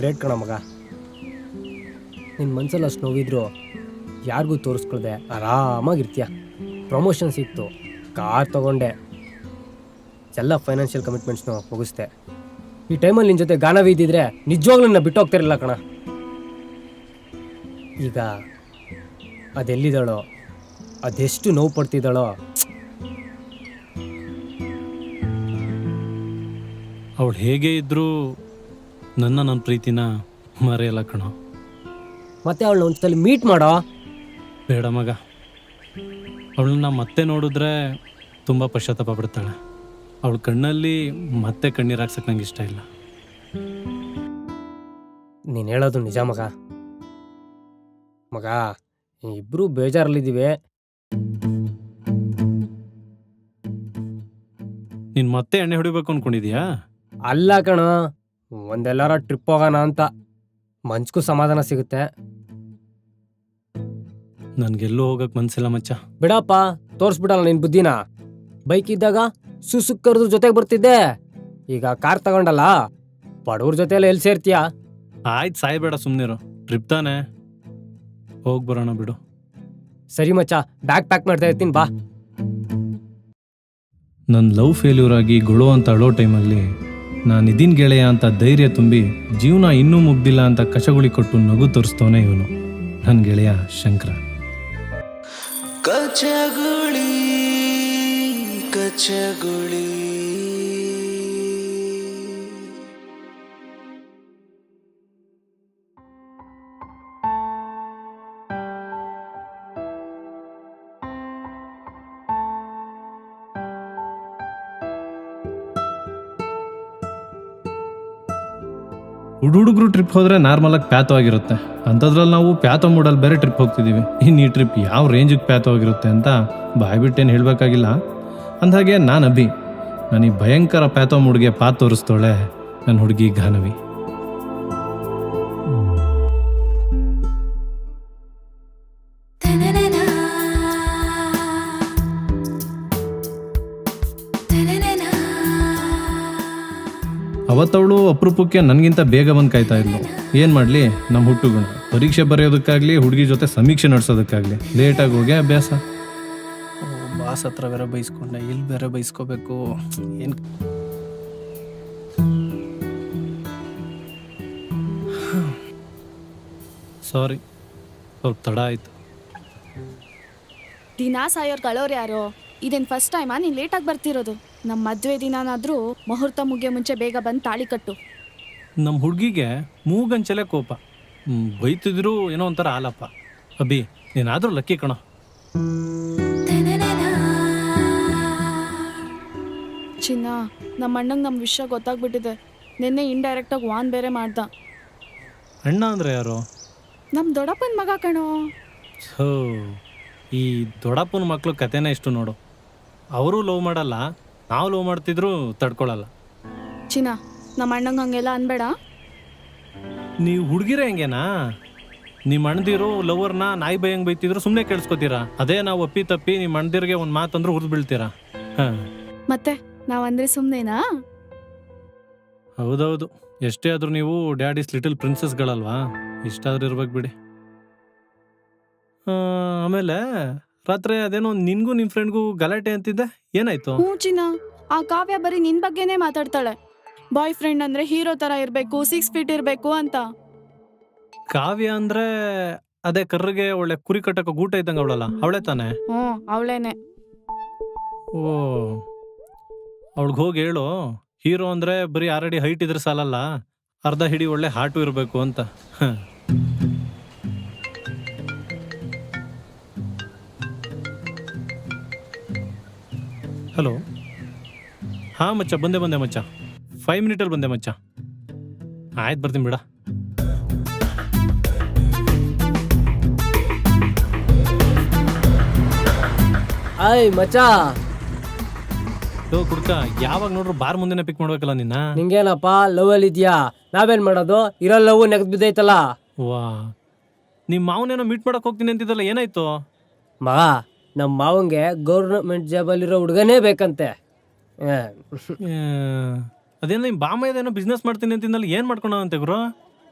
Great ಕಣ ಮಗ. ನಿನ್ನ ಮನ್ಸಲ್ಲಿ ಅಷ್ಟು ನೋವಿದ್ರು ಯಾರಿಗೂ ತೋರಿಸ್ಕೊಳ್ದೆ ಆರಾಮಾಗಿರ್ತೀಯ. ಪ್ರಮೋಷನ್ ಸಿಕ್ತು, ಕಾರ್ ತಗೊಂಡೆ, ಎಲ್ಲ ಫೈನಾನ್ಷಿಯಲ್ ಕಮಿಟ್ಮೆಂಟ್ಸ್ನು ಮುಗಿಸ್ದೆ. ಈ ಟೈಮಲ್ಲಿ ನಿನ್ನ ಜೊತೆ ಗಾನವಿ ಇದ್ದಿದ್ರೆ ನಿಜವಾಗ್ಲೂ ನನ್ನ ಬಿಟ್ಟು ಹೋಗ್ತಿರಲಿಲ್ಲ ಕಣ. ಈಗ ಅದೆಲ್ಲಿದ್ದಾಳೋ, ಅದೆಷ್ಟು ನೋವು ಪಡ್ತಿದ್ದಾಳೋ. ಅವಳು ಹೇಗೆ ಇದ್ರೂ ನನ್ನ ಪ್ರೀತಿನ ಮರೆಯಲ್ಲ ಕಣೋ. ಮತ್ತೆ ಅವಳನ್ನ ಒಂದ್ಸಲ ಮೀಟ್ ಮಾಡೋ. ಬೇಡ ಮಗ, ಅವಳನ್ನ ಮತ್ತೆ ನೋಡಿದ್ರೆ ತುಂಬ ಪಶ್ಚಾತ್ತಾಪ ಪಡ್ತಾಳೆ. ಅವಳ ಕಣ್ಣಲ್ಲಿ ಮತ್ತೆ ಕಣ್ಣೀರು ಹಾಕ್ಸಕ್ಕೆ ನಂಗೆ ಇಷ್ಟ ಇಲ್ಲ. ನೀನು ಹೇಳೋದು ನಿಜ ಮಗ. ಮಗ, ಇಬ್ಬರು ಬೇಜಾರಲ್ಲಿದ್ದೀವಿ. ನೀನು ಮತ್ತೆ ಎಣ್ಣೆ ಹೊಡಿಬೇಕು ಅಂದ್ಕೊಂಡಿದ್ಯಾ? ಅಲ್ಲ ಕಣ, ಒಂದೆಲ್ಲಾರ ಟ್ರಿಪ್ ಹೋಗೋಣ ಅಂತ. ಮನ್ಸ್ಗೂ ಸಮಾಧಾನ ಸಿಗುತ್ತೆ. ನನಗೆಲ್ಲೂ ಹೋಗಕ್ಕೆ ಮನಸ್ಸಿಲ್ಲ ಮಚ್ಚ. ಬಿಡಪ್ಪ, ತೋರಿಸ್ಬಿಡಲ್ಲ ನಿನ್ ಬುದ್ಧಿನ. ಬೈಕ್ ಇದ್ದಾಗ ಸುಸುಕ್ಕರ್ದು ಜೊತೆಗೆ ಬರ್ತಿದ್ದೆ, ಈಗ ಕಾರ್ ತಗೊಂಡಲ್ಲ, ಬಡವ್ರ ಜೊತೆ ಎಲ್ಲ ಎಲ್ಲಿ ಸೇರ್ತೀಯ? ಆಯ್ತು, ಸಾಯ್ಬೇಡ, ಸುಮ್ಮನಿರು. ಟ್ರಿಪ್ ತಾನೆ, ಹೋಗಿ ಬರೋಣ ಬಿಡು. ಸರಿ ಮಚ್ಚ, ಬ್ಯಾಗ್ ಪ್ಯಾಕ್ ಮಾಡ್ತಾ ಇರ್ತೀನಿ, ಬಾ. ನನ್ನ ಲವ್ ಫೇಲ್ಯೂರ್ ಆಗಿ ಗೊಳೋ ಅಂತ ಅಳೋ ಟೈಮಲ್ಲಿ ನಾನು ಇದೀನ್ ಗೆಳೆಯ ಅಂತ ಧೈರ್ಯ ತುಂಬಿ ಜೀವನ ಇನ್ನೂ ಮುಗ್ದಿಲ್ಲ ಅಂತ ಕಚಗುಳಿ ಕೊಟ್ಟು ನಗು ತೋರಿಸ್ತವನೇ ಇವನು, ನನ್ನ ಗೆಳೆಯ ಶಂಕರ. ಕಚಗುಳಿ ಕಚಗುಳಿ ಹುಡುಗರು ಟ್ರಿಪ್ ಹೋದ್ರೆ ನಾರ್ಮಲ್ ಆಗಿ ಪ್ಯಾತೋ ಆಗಿರುತ್ತೆ. ಅಂಥದ್ರಲ್ಲಿ ನಾವು ಪ್ಯಾತೋ ಮೂಡಲ್ಲಿ ಬೇರೆ ಟ್ರಿಪ್ ಹೋಗ್ತಿದ್ದೀವಿ. ಇನ್ನು ಈ ಟ್ರಿಪ್ ಯಾವ ರೇಂಜಿಗೆ ಪ್ಯಾತೋ ಆಗಿರುತ್ತೆ ಅಂತ ಬಾಯ್ಬಿಟ್ಟೇನು ಹೇಳಬೇಕಾಗಿಲ್ಲ. ಅಂದಾಗೆ ನಾನು ಅಭಿ, ನನಗೆ ಭಯಂಕರ ಪ್ಯಾತೋ ಮೂಡ್ಗೆ ಪಾತ್ ತೋರಿಸ್ತೋಳೆ ನನ್ನ ಹುಡುಗಿ ಗಾನವಿ. ಅವತ್ತವಳು ಅಪರೂಪಕ್ಕೆ ನನಗಿಂತ ಬೇಗ ಬಂದು ಕಾಯ್ತಾ ಇದ್ಲು. ಏನು ಮಾಡಲಿ, ನಮ್ಮ ಹುಟ್ಟುಗುಣ. ಪರೀಕ್ಷೆ ಬರೆಯೋದಕ್ಕಾಗಲಿ, ಹುಡುಗಿ ಜೊತೆ ಸಮೀಕ್ಷೆ ನಡೆಸೋದಕ್ಕಾಗಲಿ ಲೇಟಾಗಿ ಹೋಗಿ ಅಭ್ಯಾಸ. ಬಾಸ್ ಹತ್ರ ಬೇರೆ ಬೈಸ್ಕೊಂಡೆ, ಇಲ್ಲಿ ಬೇರೆ ಬೈಸ್ಕೋಬೇಕು. ಏನು ಸಾರಿ, ಸ್ವಲ್ಪ ತಡ ಆಯಿತು. ದಿನ ಸಾಯೋರ್ ಕಳೋರು ಯಾರು? ಇದೇನು ಫಸ್ಟ್ ಟೈಮಾ ನೀನು ಲೇಟಾಗಿ ಬರ್ತಿರೋದು? ನಮ್ಮ ಮದುವೆ ದಿನಾನಾದರೂ ಮುಹೂರ್ತ ಮುಗಿಯೋ ಮುಂಚೆ ಬೇಗ ಬಂದು ತಾಳಿ ಕಟ್ಟು. ನಮ್ಮ ಹುಡುಗಿಗೆ ಮೂಗಂಚಲೆ ಕೋಪ. ಬೈತಿದ್ರು ಏನೋ ಒಂಥರ ಆಲಪ್ಪ. ಅಭಿ, ನೀನಾದರೂ ಲಕ್ಕಿ ಕಣೋ. ಚಿನ್ನ, ನಮ್ಮ ಅಣ್ಣಂಗೆ ನಮ್ಮ ವಿಷಯ ಗೊತ್ತಾಗ್ಬಿಟ್ಟಿದೆ. ನಿನ್ನೆ ಇಂಡೈರೆಕ್ಟಾಗಿ ವಾನ್ ಬೇರೆ ಮಾಡ್ದ. ಅಣ್ಣ ಅಂದರೆ ಯಾರು? ನಮ್ಮ ದೊಡ್ಡಪ್ಪನ ಮಗ ಕಣೋ. ಹೋ, ಈ ದೊಡ್ಡಪ್ಪನ ಮಕ್ಕಳು ಕತೆನೇ ಇಷ್ಟು ನೋಡು. ಅವರು ಲವ್ ಮಾಡಲ್ಲ, ನಾವು ಲವ್ ಮಾಡ್ತಿದ್ರು ತಡ್ಕೊಳಲ್ಲ. ಚಿನ್ನ, ನಮ್ಮ ಅಣ್ಣಂಗೆ ಹಂಗೆಲ್ಲ ಅನ್ಬೇಡ. ನೀವು ಹುಡುಗಿರೇ ಹೆಂಗೇನಾ? ನಿಮ್ಮ ಅಣ್ಣದಿರು ಲವರ್ನ ನಾಯಿ ಬೈಯಂಗೆ ಬೈತಿದ್ರು ಸುಮ್ಮನೆ ಕೇಳಿಸ್ಕೊತೀರಾ. ಅದೇ ನಾವು ಅಪ್ಪಿ ತಪ್ಪಿ ನಿಮ್ಮ ಅಣ್ಣದಿರ್ಗೆ ಒಂದು ಮಾತಂದ್ರೂ ಹುರಿದು ಬೀಳ್ತೀರಾ. ಹಾಂ, ಮತ್ತೆ ನಾವಂದ್ರೆ ಸುಮ್ಮನೆನಾ? ಹೌದೌದು, ಎಷ್ಟೇ ಆದರೂ ನೀವು ಡ್ಯಾಡೀಸ್ ಲಿಟಲ್ ಪ್ರಿನ್ಸಸ್ಗಳಲ್ವಾ, ಇಷ್ಟಾದ್ರೂ ಇರ್ಬೇಕು ಬಿಡಿ. ಆಮೇಲೆ ರಾತ್ರಿ ಅದೇನೋ ನಿನ್ಗೂ ನಿಮ್ಮ ಫ್ರೆಂಡ್ಗೂ ಗಲಾಟೆ ಅಂತಿದ್ದೆ, ಏನಾಯ್ತು? ಹ್ಞೂ ಚಿನ್ನ, ಆ ಕಾವ್ಯ ಬರೀ ನಿನ್ ಬಗ್ಗೆನೇ ಮಾತಾಡ್ತಾಳೆ. ಬಾಯ್ ಫ್ರೆಂಡ್ ಅಂದ್ರೆ ಹೀರೋ ತರ ಇರಬೇಕು, 6 ಫೀಟ್ ಇರಬೇಕು ಅಂತ. ಕಾವ್ಯ ಅಂದ್ರೆ ಅದೇ ಕರ್ರಿಗೆ ಒಳ್ಳೆ ಕುರಿ ಕಟ್ಟಕ್ಕೆ ಗೂಟ ಇದ್ದಂಗೆ ಅವಳಲ್ಲ, ಅವಳೇ ತಾನೆ? ಹ್ಞೂ, ಅವಳೇನೆ. ಓ, ಅವಳಿಗೆ ಹೋಗಿ ಹೇಳು, ಹೀರೋ ಅಂದ್ರೆ ಬರೀ ಆಲ್ರೆಡಿ ಹೈಟ್ ಇದ್ರೆ ಸಾಲಲ್ಲ, ಅರ್ಧ ಹಿಡಿ ಒಳ್ಳೆ ಹಾಟು ಇರಬೇಕು ಅಂತ. ಹಲೋ, ಹಾಂ ಮಚ್ಚ, ಬಂದೆ ಮಚ್ಚ, 5 ಮಿನಿಟಲ್ಲಿ ಬಂದೆ ಮಚ್ಚ. ಆಯ್ತು, ಬರ್ತೀನಿ ಬಿಡ. ಆಯ್ ಮಚ್ಚ, ಕುಡ್ಕ, ಯಾವಾಗ ನೋಡ್ರು ಬಾರ್ ಮುಂದೆನೆ ಪಿಕ್ ಮಾಡ್ಬೇಕಲ್ಲ ನಿನ್ನ. ನಿಂಗೇನಪ್ಪ ಲವ್ ಅಲ್ಲಿ ಇದೆಯಾ? ನಾವೇನ್ ಮಾಡೋದು? ಇರೋ ಲವ್ ನೆಗದ್ ಬಿದ್ದೈತಲ್ಲ. ವಾ, ನಿಮ್ಮ ಮಾವನೇನೋ ಮೀಟ್ ಮಾಡಕ್ ಹೋಗ್ತೀನಿ ಅಂತಿದ್ದಲ್ಲ, ಏನಾಯ್ತು? ಮಗ, ನಮ್ಮ ಮಾವಂಗೆ ಗೌರ್ಮೆಂಟ್ ಜಾಬಲ್ಲಿರೋ ಹುಡುಗನೇ ಬೇಕಂತೆ. ಅದೇನೋ ನಿಮ್ಮ ಬಾಮ ಇದೇನೋ ಬಿಸ್ನೆಸ್ ಮಾಡ್ತೀನಿ ಅಂತಿದ್ದಲ್ಲಿ, ಏನು ಮಾಡ್ಕೊಳಂತೆ ಗುರು?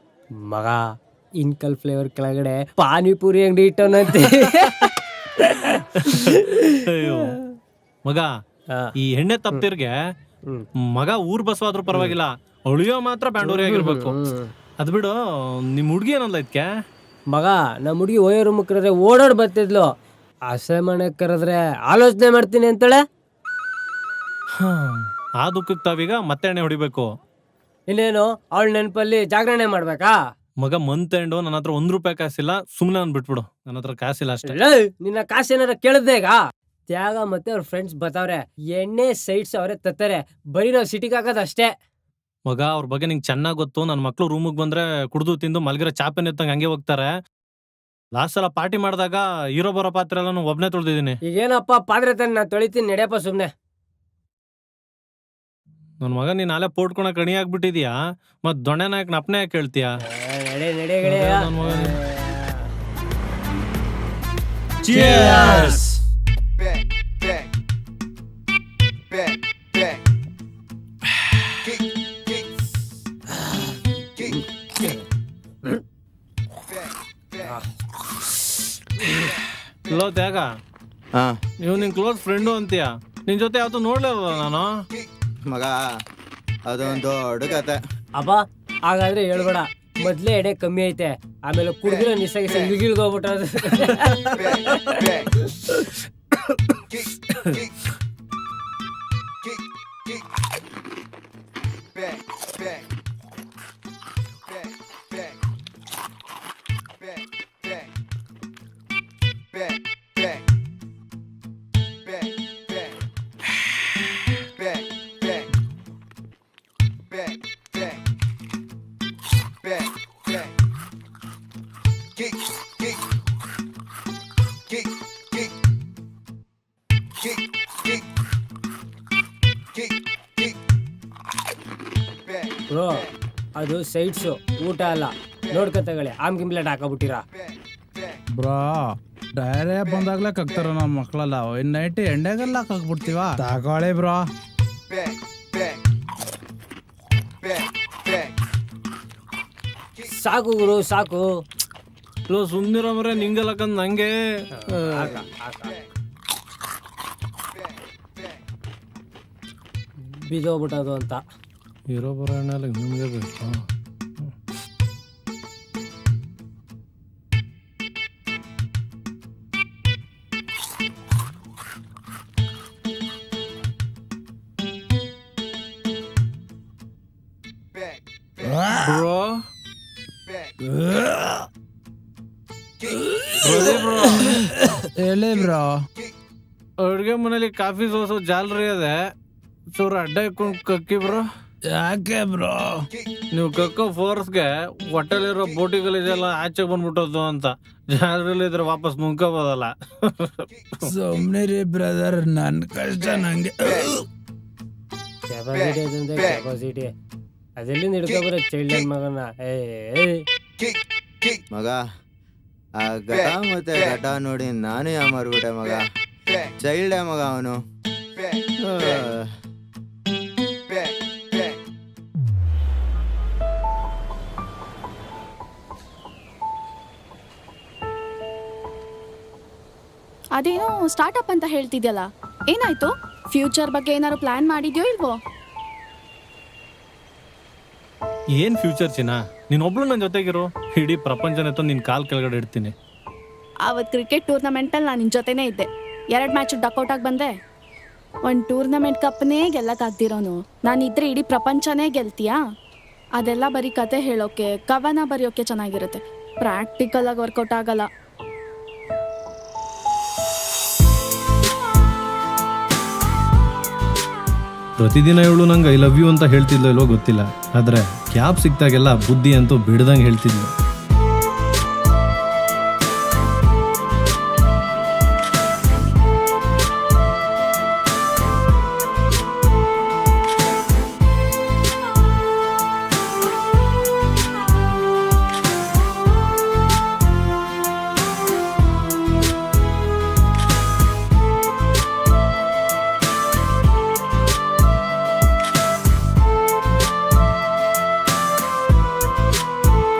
ಮಗ ಇನ್ಕಲ್ ಫ್ಲೇವರ್ ಕೆಳಗಡೆ ಪಾನಿಪುರಿ ಅಂಗಡಿ ಇಟ್ಟವನಂತೆ. ಅಯ್ಯೋ ಮಗ, ಆ, ಈ ಎಣ್ಣೆ ತಪ್ತಿರ್ಗೆ ಹ್ಮ್. ಮಗ ಊರ್ ಬಸವಾದ್ರೂ ಪರವಾಗಿಲ್ಲ, ಅಳಿಯೋ ಮಾತ್ರ ಬ್ಯಾಂಡೂರಿ ಆಗಿರ್ಬೇಕು. ಹ್ಮ್. ಅದ್ ಬಿಡು, ನಿಮ್ ಹುಡ್ಗಿ ಏನಲ್ಲ ಇದಕ್ಕೆ? ಮಗ ನಮ್ಮ ಹುಡುಗಿ ಓಯೋ ರೂಮ್ ಕರೆದ್ರೆ ಓಡಾಡ್ ಬರ್ತಿದ್ಲು, ಹಸೆ ಮನೆ ಕರೆದ್ರೆ ಆಲೋಚನೆ ಮಾಡ್ತೀನಿ ಅಂತಾಳೆ. ಆ ದುಃಖಕ್ಕೆ ತಾವೀಗ ಮತ್ತೆ ಎಣ್ಣೆ ಹೊಡಿಬೇಕು. ಇನ್ನೇನು ಅವಳ ನೆನಪಲ್ಲಿ ಜಾಗರಣೆ ಮಾಡ್ಬೇಕಾ? ಮಗ ಮಂತ್ ಎಂಡು ನನ್ನ ಹತ್ರ ₹1 ಕಾಸಿಲ್ಲ, ಸುಮ್ನೆ ನನ್ ಬಿಟ್ಬಿಡು, ನನ್ನ ಹತ್ರ ಕಾಸಿಲ್ಲ ಅಷ್ಟೇ. ಲೇ, ನಿನ್ನ ಕಾಸು ಏನಾರ ಕೇಳಿದ್ನೇಗ? ತ್ಯಾಗ ಮತ್ತೆ ಅವ್ರ ಫ್ರೆಂಡ್ಸ್ ಬತಾವ್ರೆ, ಎಣ್ಣೆ ಸೈಡ್ಸ್ ಅವ್ರೆ ತತ್ತಾರೆ, ಬರೀ ನಾವು ಸಿಟಿಗೆ ಹಾಕೋದು ಅಷ್ಟೇ. ಮಗ ಅವ್ರ ಬಗ್ಗೆ ನಿಂಗೆ ಚೆನ್ನಾಗ್ ಗೊತ್ತು. ನನ್ನ ಮಕ್ಳು ರೂಮಿಗೆ ಬಂದ್ರೆ ಕುಡ್ದು ತಿಂದು ಮಲ್ಗಿರೋ ಚಾಪೆನ ಎತ್ತಂಗೆ ಹಂಗೆ ಹೋಗ್ತಾರೆ. ಲಾಸ್ಟ್ ಸಲ ಪಾರ್ಟಿ ಮಾಡಿದಾಗ ಹೀರೋ ಬರೋ ಪಾತ್ರೆ ಎಲ್ಲ ಒಬ್ನೇ ತೊಳ್ದಿದ್ದೀನಿ. ಈಗೇನಪ್ಪ ಪಾತ್ರೆ ತಾನೆ ನಾನು ತೊಳಿತೀನಿ, ನಡೆಯಪ್ಪ ಸುಮ್ನೆ. ನನ್ ಮಗ ನೀನ್ ನಾಳೆ ಪೋಟ್ಕೊಳಕ್ ಕಣಿ ಆಗ್ಬಿಟ್ಟಿದ್ಯಾ, ಮತ್ ದೊಣ್ಣೆ ನಾಯಕ್ ನಪ್ನೆ ಯಾಕೆ ಹೇಳ್ತೀಯಾ? ನಡೆ ನಡೆ ಗೆಳೆಯ. ನನ್ ಮಗ ನೀನು. Cheers! back, back, back, back. Kick, kick, kick, kick. Back, back. Low ತ್ಯಾಗ, ಹಾ ನೀವು ನಿನ್ ಕ್ಲೋಸ್ ಫ್ರೆಂಡು ಅಂತೀಯ, ನಿನ್ ಜೊತೆ ಯಾವತ್ತೂ ನೋಡ್ಲಿಲ್ಲ ನಾನು. ಮಗ ಅದೊಂದು ದೊಡ್ಡ ಕತೆ. ಅಪ್ಪ ಹಾಗಾದ್ರೆ ಹೇಳ್ಬೇಡ, ಮೊದ್ಲೇ ಎಡೆ ಕಮ್ಮಿ ಐತೆ, ಆಮೇಲೆ ಕುಡ್ದಿರೋ ನಿಸಾಗಿಸ ಇಳ್ಗಿಳ್ಗೋಗ್ಬಿಟ್ರೆ Back, back. Kick, kick, kick, kick. Back, back. Back, back. Back, back. Back, back. Back, back. Back, back. Back, back. Back, back. Kick, kick. Kick, kick. Kick, kick. Kick, kick. Back, bro ಅದು sides, ಊಟ ಅಲ್ಲ. ನೋಡ್ಕೊತಗಳಿ, am ಗಿಮ್ಲೆಟ್ ಹಾಕಬಿಟ್ಟಿರಾ. back, back. Bro ಡೈರೇ ಬಂದಾಗ್ಲೇ ಕಕ್ತಾರ ನಮ್ಮ ಮಕ್ಳೆಲ್ಲ, in night ಎಂಡೆಗೆಲ್ಲ ಕಕ್ಬಿಡ್ತೀವ. ತಗೊಳ್ಳಿ bro. Back, back. Back, back. ಸಾಕು ಗುರು ಸಾಕು. Low ಸುಮ್ನಿರೋ ಮರೆ, ನಿಂಗಲಕ್ಕಂದ್ ನಂಗೆ. ಹಾಕ, ಹಾಕ. ಬಿದ್ದೋಗ್ಬಿಟ್ಟದು ಅಂತ. ಹೀರೋ ಬರೋ ಎಣ್ಣೆ ನಿಮ್ಗೆ ಬೇಕು. Back, bro back. ಹೇಳಿ ಬ್ರೋ. ಅಡ್ಗೆ ಮನೇಲಿ ಕಾಫಿ ಸೋಸೋ ಜಾಲ್ರಿ ಅದೇ, ಚೂರು ಅಡ್ಡ ಇಕ್ಕೊಂಡು ಕಕ್ಕಿ ಬ್ರೋ. ಯಾಕೆ ಬ್ರೋ? ನೀವು ಕಕ್ಕೋ ಫೋರ್ಸ್ಗೆ ಹೊಟ್ಟೆಲಿರೋ ಬೋಟಿ ಗಲೀಜೆಲ್ಲ ಆಚೆ ಬಂದ್ಬಿಟ್ಟದ್ದು ಅಂತ. ಜಾಲ್ರಿಲಿ ಇದ್ರೆ ವಾಪಸ್ ನುಂಕೋಬೋದಲ್ಲ. ಸುಮ್ನಿರಿ ಬ್ರದರ್, ನನ್ ಕಷ್ಟ ನಂಗೆ. ಕೆಪಾಸಿಟಿ ಅದಂತೆ ಕೆಪಾಸಿಟಿ. ಅದೆಲ್ಲಿಂದ ಹಿಡ್ಕೊಬರೋ ಚೈಲ್ಡ್ ಲೈನ್ ಮಗನ. Kick, kick. ಮಗ ಆ ಘಟ ಮತ್ತೆ ಘಟ ನೋಡಿ ನಾನು ಯಾಮಾರ್ಬಿಟ್ಟೆ ಮಗ. Back, ಚೈಲ್ಡೇ ಮಗ ಅವನು. back, back, back. ಅದೇನೋ ಸ್ಟಾರ್ಟಪ್ ಅಂತ ಹೇಳ್ತಿದ್ಯಲ್ಲ, ಏನಾಯ್ತು? ಫ್ಯೂಚರ್ ಬಗ್ಗೆ ಏನಾದ್ರು ಪ್ಲಾನ್ ಮಾಡಿದ್ಯೋ ಇಲ್ವೋ? ಏನ್ ಫ್ಯೂಚರ್ ಚಿನ್ನ, ನೀನೊಬ್ಳು ನನ್ನ ಜೊತೆಗಿರು, ಇಡೀ ಪ್ರಪಂಚನ ತಂದು ನಿನ್ ಕಾಲ್ ಕೆಳಗಡೆ ಇಡ್ತೀನಿ. ಅವತ್ತು ಕ್ರಿಕೆಟ್ ಟೂರ್ನಮೆಂಟಲ್ಲಿ ನಾನು ನಿನ್ನ ಜೊತೆನೇ ಇದ್ದೆ. 2 ಮ್ಯಾಚ್ ಡಕ್ಔಟ್ ಆಗಿ ಬಂದೆ. ಒಂದು ಟೂರ್ನಮೆಂಟ್ ಕಪ್ನೇ ಗೆಲ್ಲಕ್ಕಾಗ್ದಿರೋನು ನಾನಿದ್ರೆ ಇಡೀ ಪ್ರಪಂಚನೇ ಗೆಲ್ತೀಯಾ? ಅದೆಲ್ಲ ಬರೀ ಕತೆ ಹೇಳೋಕೆ, ಕವನ ಬರೆಯೋಕೆ ಚೆನ್ನಾಗಿರುತ್ತೆ, ಪ್ರಾಕ್ಟಿಕಲ್ ಆಗಿ ವರ್ಕೌಟ್ ಆಗಲ್ಲ. ಪ್ರತಿದಿನ ಇವಳು ನಂಗೆ ಐ ಲವ್ ಯು ಅಂತ ಹೇಳ್ತಿದ್ಲು ಇಲ್ವೋ ಗೊತ್ತಿಲ್ಲ, ಆದ್ರೆ ಕ್ಯಾಬ್ ಸಿಕ್ತಾಗೆಲ್ಲ ಬುದ್ಧಿ ಅಂತೂ ಬಿಡ್ದಂಗೆ ಹೇಳ್ತಿದ್ಲು.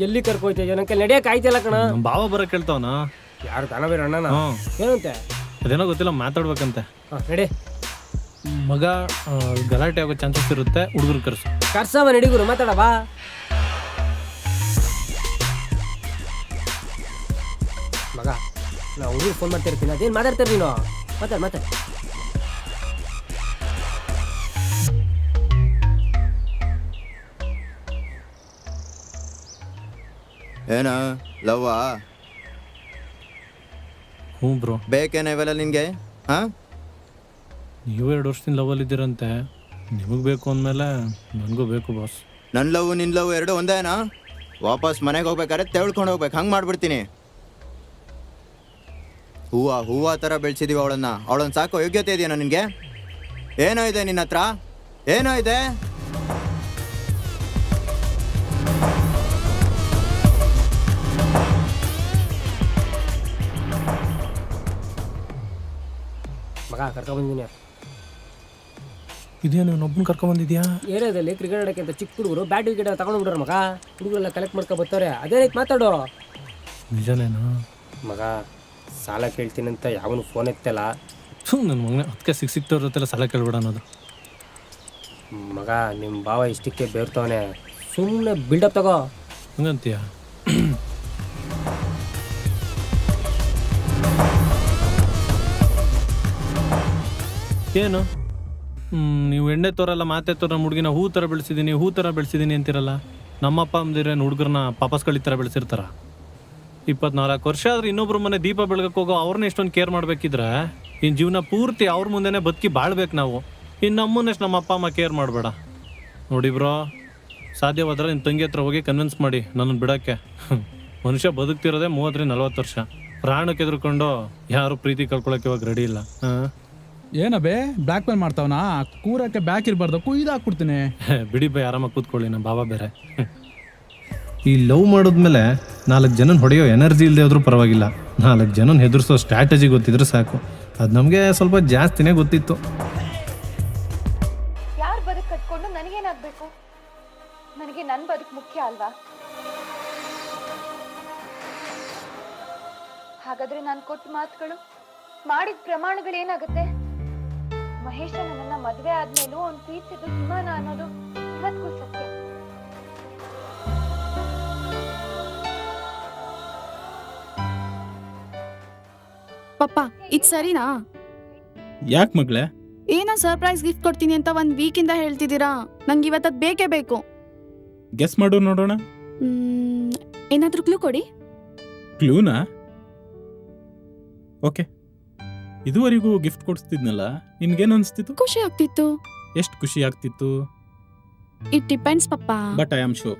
ಎಲ್ಲಿ ಕರ್ಕೋಯ್ತೆ ಜನಕ್ಕೆ ನಡೆಯಕ್ ಆಯ್ತಿಲ್ಲ ಕಣ. ನಮ್ಮ ಭಾವ ಬರಕ್ಕೆ ಹೇಳ್ತಾವನ. ಯಾರು ದಾನವೀರ ಅಣ್ಣನ? ಹ್ಞೂ ಏನಂತೆ? ಅದೇನೋ ಗೊತ್ತಿಲ್ಲ, ಮಾತಾಡ್ಬೇಕಂತೆ. ನಡಿ ಮಗ ಗಲಾಟೆ ಆಗೋ ಚಾನ್ಸಸ್ ಇರುತ್ತೆ, ಹುಡುಗರು ಕರ್ಸು. ಕರ್ಸವ ನಡಿಗುರು, ಮಾತಾಡ ಬಾ. ಮಗ ನಾ ಹುಡುಗರು ಫೋನ್ ಮಾಡ್ತಿರ್ತೀನಿ, ಅದೇನು ಮಾತಾಡ್ತೀರಿ ನೀನು? ಮಾತಾಡ. ಏನ ಲವ್ವಾ? ಹ್ಞೂ ಬ್ರೋ. ಬೇಕೇನ ಇವೆಲ್ಲ ನಿನ್ಗೆ? ಹಾ, ನೀವು 2 ವರ್ಷದಿಂದ ಲವಲ್ಲಿ ಇದ್ದೀರಂತೆ, ನಿಮಗೆ ಬೇಕು ಅಂದಮೇಲೆ ನನಗೂ ಬೇಕು ಬಾಸ್. ನನ್ನ ಲವ್ ನಿನ್ ಲವ್ ಎರಡು ಒಂದೇನಾ? ವಾಪಸ್ ಮನೆಗೆ ಹೋಗ್ಬೇಕಾದ್ರೆ ತೆಳ್ಕೊಂಡು ಹೋಗ್ಬೇಕು, ಹಂಗೆ ಮಾಡ್ಬಿಡ್ತೀನಿ. ಹೂವ ಥರ ಬೆಳೆಸಿದೀವಿ ಅವಳನ್ನ ಸಾಕೋ ಯೋಗ್ಯತೆ ಇದೆಯಾ ನಿನಗೆ? ಏನೋ ಇದೆ ನಿನ್ನ ಹತ್ರ? ಏನೋ ಇದೆ? ಮಗ ಕರ್ಕೊಂಡ್ಬಂದಿನಿ. ಇದೇನು ಒಬ್ಬನ ಕರ್ಕೊಂಬಂದಿದ್ಯಾ? ಏರಿಯಾದಲ್ಲಿ ಕ್ರಿಕೆಟ್ ಆಡೋಕ್ಕೆ ಅಂತ ಚಿಕ್ಕ ಹುಡುಗರು ಬ್ಯಾಟ್ ವಿಕೆಟ್ ತಗೊಂಡು ಬಿಡ್ರ ಮಗ. ಹುಡುಗರೆಲ್ಲ ಕಲೆಕ್ಟ್ ಮಾಡ್ಕೊ ಬರ್ತಾರೆ. ಅದೇನೈತೆ ಮಾತಾಡು. ನಿಜನೇನಾ? ಮಗ ಸಾಲ ಕೇಳ್ತೀನಿ ಅಂತ ಯಾವನು ಫೋನ್ ಎತ್ತಲ್ಲ. ನನ್ನ ಮಗನೇ, ಅದಕ್ಕೆ ಸಿಕ್ತವ್ರ ಜೊತೆಲ್ಲ ಸಾಲ ಕೇಳ್ಬೇಡ ಅನ್ನೋದು. ಮಗ ನಿಮ್ಮ ಭಾವ ಇಷ್ಟಕ್ಕೆ ಬೇರ್ತವನೆ, ಸುಮ್ಮನೆ ಬಿಲ್ಡಪ್ ತಗೋ. ಹಂಗಂತೀಯ? ಏನು ನೀವು ಎಣ್ಣೆ ತೋರಲ್ಲ ಮಾತೆ ತೋರ ಹುಡುಗಿನ ಹೂ ಥರ ಬೆಳೆಸಿದ್ದೀನಿ ಅಂತಿರಲ್ಲ. ನಮ್ಮಪ್ಪ ಅಮ್ಮದಿರೇನು ಹುಡುಗರನ್ನ ಪಾಪಸ್ ಕಳಿ ಥರ ಬೆಳೆಸಿರ್ತಾರ? 24 ವರ್ಷ ಆದ್ರೆ ಇನ್ನೊಬ್ರ ಮನೆ ದೀಪ ಬೆಳಗಕ್ಕೆ ಹೋಗೋ ಅವ್ರನ್ನ ಎಷ್ಟೊಂದು ಕೇರ್ ಮಾಡ್ಬೇಕಿದ್ರೆ ಇನ್ನು ಜೀವನ ಪೂರ್ತಿ ಅವ್ರ ಮುಂದೆನೇ ಬದುಕಿ ಬಾಳ್ಬೇಕು ನಾವು. ಇನ್ನು ನಮ್ಮನ್ನೆಷ್ಟು ನಮ್ಮ ಅಪ್ಪ ಅಮ್ಮ ಕೇರ್ ಮಾಡಬೇಡ ನೋಡಿ ಬ್ರೋ. ಸಾಧ್ಯವಾದ್ರೆ ನಿನ್ನ ತಂಗಿ ಹತ್ರ ಹೋಗಿ ಕನ್ವಿನ್ಸ್ ಮಾಡಿ ನನ್ನನ್ನು ಬಿಡೋಕ್ಕೆ. ಮನುಷ್ಯ ಬದುಕ್ತಿರೋದೇ 30-40 ವರ್ಷ. ಪ್ರಾಣಕ್ಕೆ ಎದುರ್ಕೊಂಡು ಯಾರು ಪ್ರೀತಿ ಕಳ್ಕೊಳಕ್ಕೆ ಇವಾಗ ರೆಡಿ ಇಲ್ಲ. ಏನಬೇ ಬ್ಲ್ಯಾಕ್ ಮೇಲ್ ಮಾಡ್ತಾವನಾ? ಕೂರಕ್ಕೆ ಬ್ಯಾಕ್ ಇರಬಾರ್ದು, ಕುಯ್ದಾಕ್ಬಿಡ್ತೀನಿ. ಬಿಡಿ ಬೈ, ಆರಾಮಾಗಿ ಕೂತ್ಕೊಳ್ಳಿ, ನಮ್ಮ ಬಾಬಾ ಬೇರೆ. ಈ ಲವ್ ಮಾಡಿದ್ಮೇಲೆ 4 ಜನನ ಹೊಡೆಯೋ ಎನರ್ಜಿ ಇಲ್ಲದೆ ಹೋದ್ರೂ ಪರವಾಗಿಲ್ಲ, 4 ಜನನ ಹೆದರ್ಸೋ ಸ್ಟ್ರಾಟಜಿ ಗೊತ್ತಿದ್ರೆ ಸಾಕು. ಅದು ನಮಗೆ ಸ್ವಲ್ಪ ಜಾಸ್ತಿನೇ ಗೊತ್ತಿತ್ತು. ಯಾರು ಬದುಕು ಕಟ್ಕೊಂಡು ನನಗೇನಾಗಬೇಕು? ನನಗೆ ನನ್ನ ಬದುಕು ಮುಖ್ಯ ಅಲ್ವಾ? ಹಾಗಾದ್ರೆ ನಾನು ಕೊಟ್ಟ ಮಾತುಗಳು, ಮಾಡಿದ ಪ್ರಮಾಣಗಳೇನಾಗುತ್ತೆ? ಮಹೇಶ ನನ್ನನ್ನ ಮದುವೆ ಆದ್ಮೇಲೂ ಅವ್ನು ಪ್ರೀತಿಸಿದ್ದು ಹಿಮಾನ ಅನ್ನೋದು ಇವತ್ತಿಗೂ ಸತ್ಯ. ಪಪ್ಪ ಇದು ಸರಿನಾ? ಯಾಕೆ ಮಗಳೇ? ಏನೋ ಸರ್ಪ್ರೈಸ್ ಗಿಫ್ಟ್ ಕೊಡ್ತೀನಿ ಅಂತ 1 ವೀಕಿಂದ ಹೇಳ್ತಿದ್ದೀರಾ. ನಂಗೆ ಇವತ್ತದು ಬೇಕೇ ಬೇಕು. ಗೆಸ್ ಮಾಡು ನೋಡೋಣ. ಏನಾದ್ರೂ ಕ್ಲೂ ಕೊಡಿ. ಕ್ಲೂನಾ? ಓಕೆ. ಇದುವರೆಗೂ ಗಿಫ್ಟ್ ಕೊಡಿಸ್ತಿದ್ನಲ್ಲ, ನಿನ್ಗೇನು ಅನಿಸ್ತಿತ್ತು? ಖುಷಿ ಆಗ್ತಿತ್ತು. ಎಷ್ಟು ಖುಷಿ ಆಗ್ತಿತ್ತು? It depends papa. But I am sure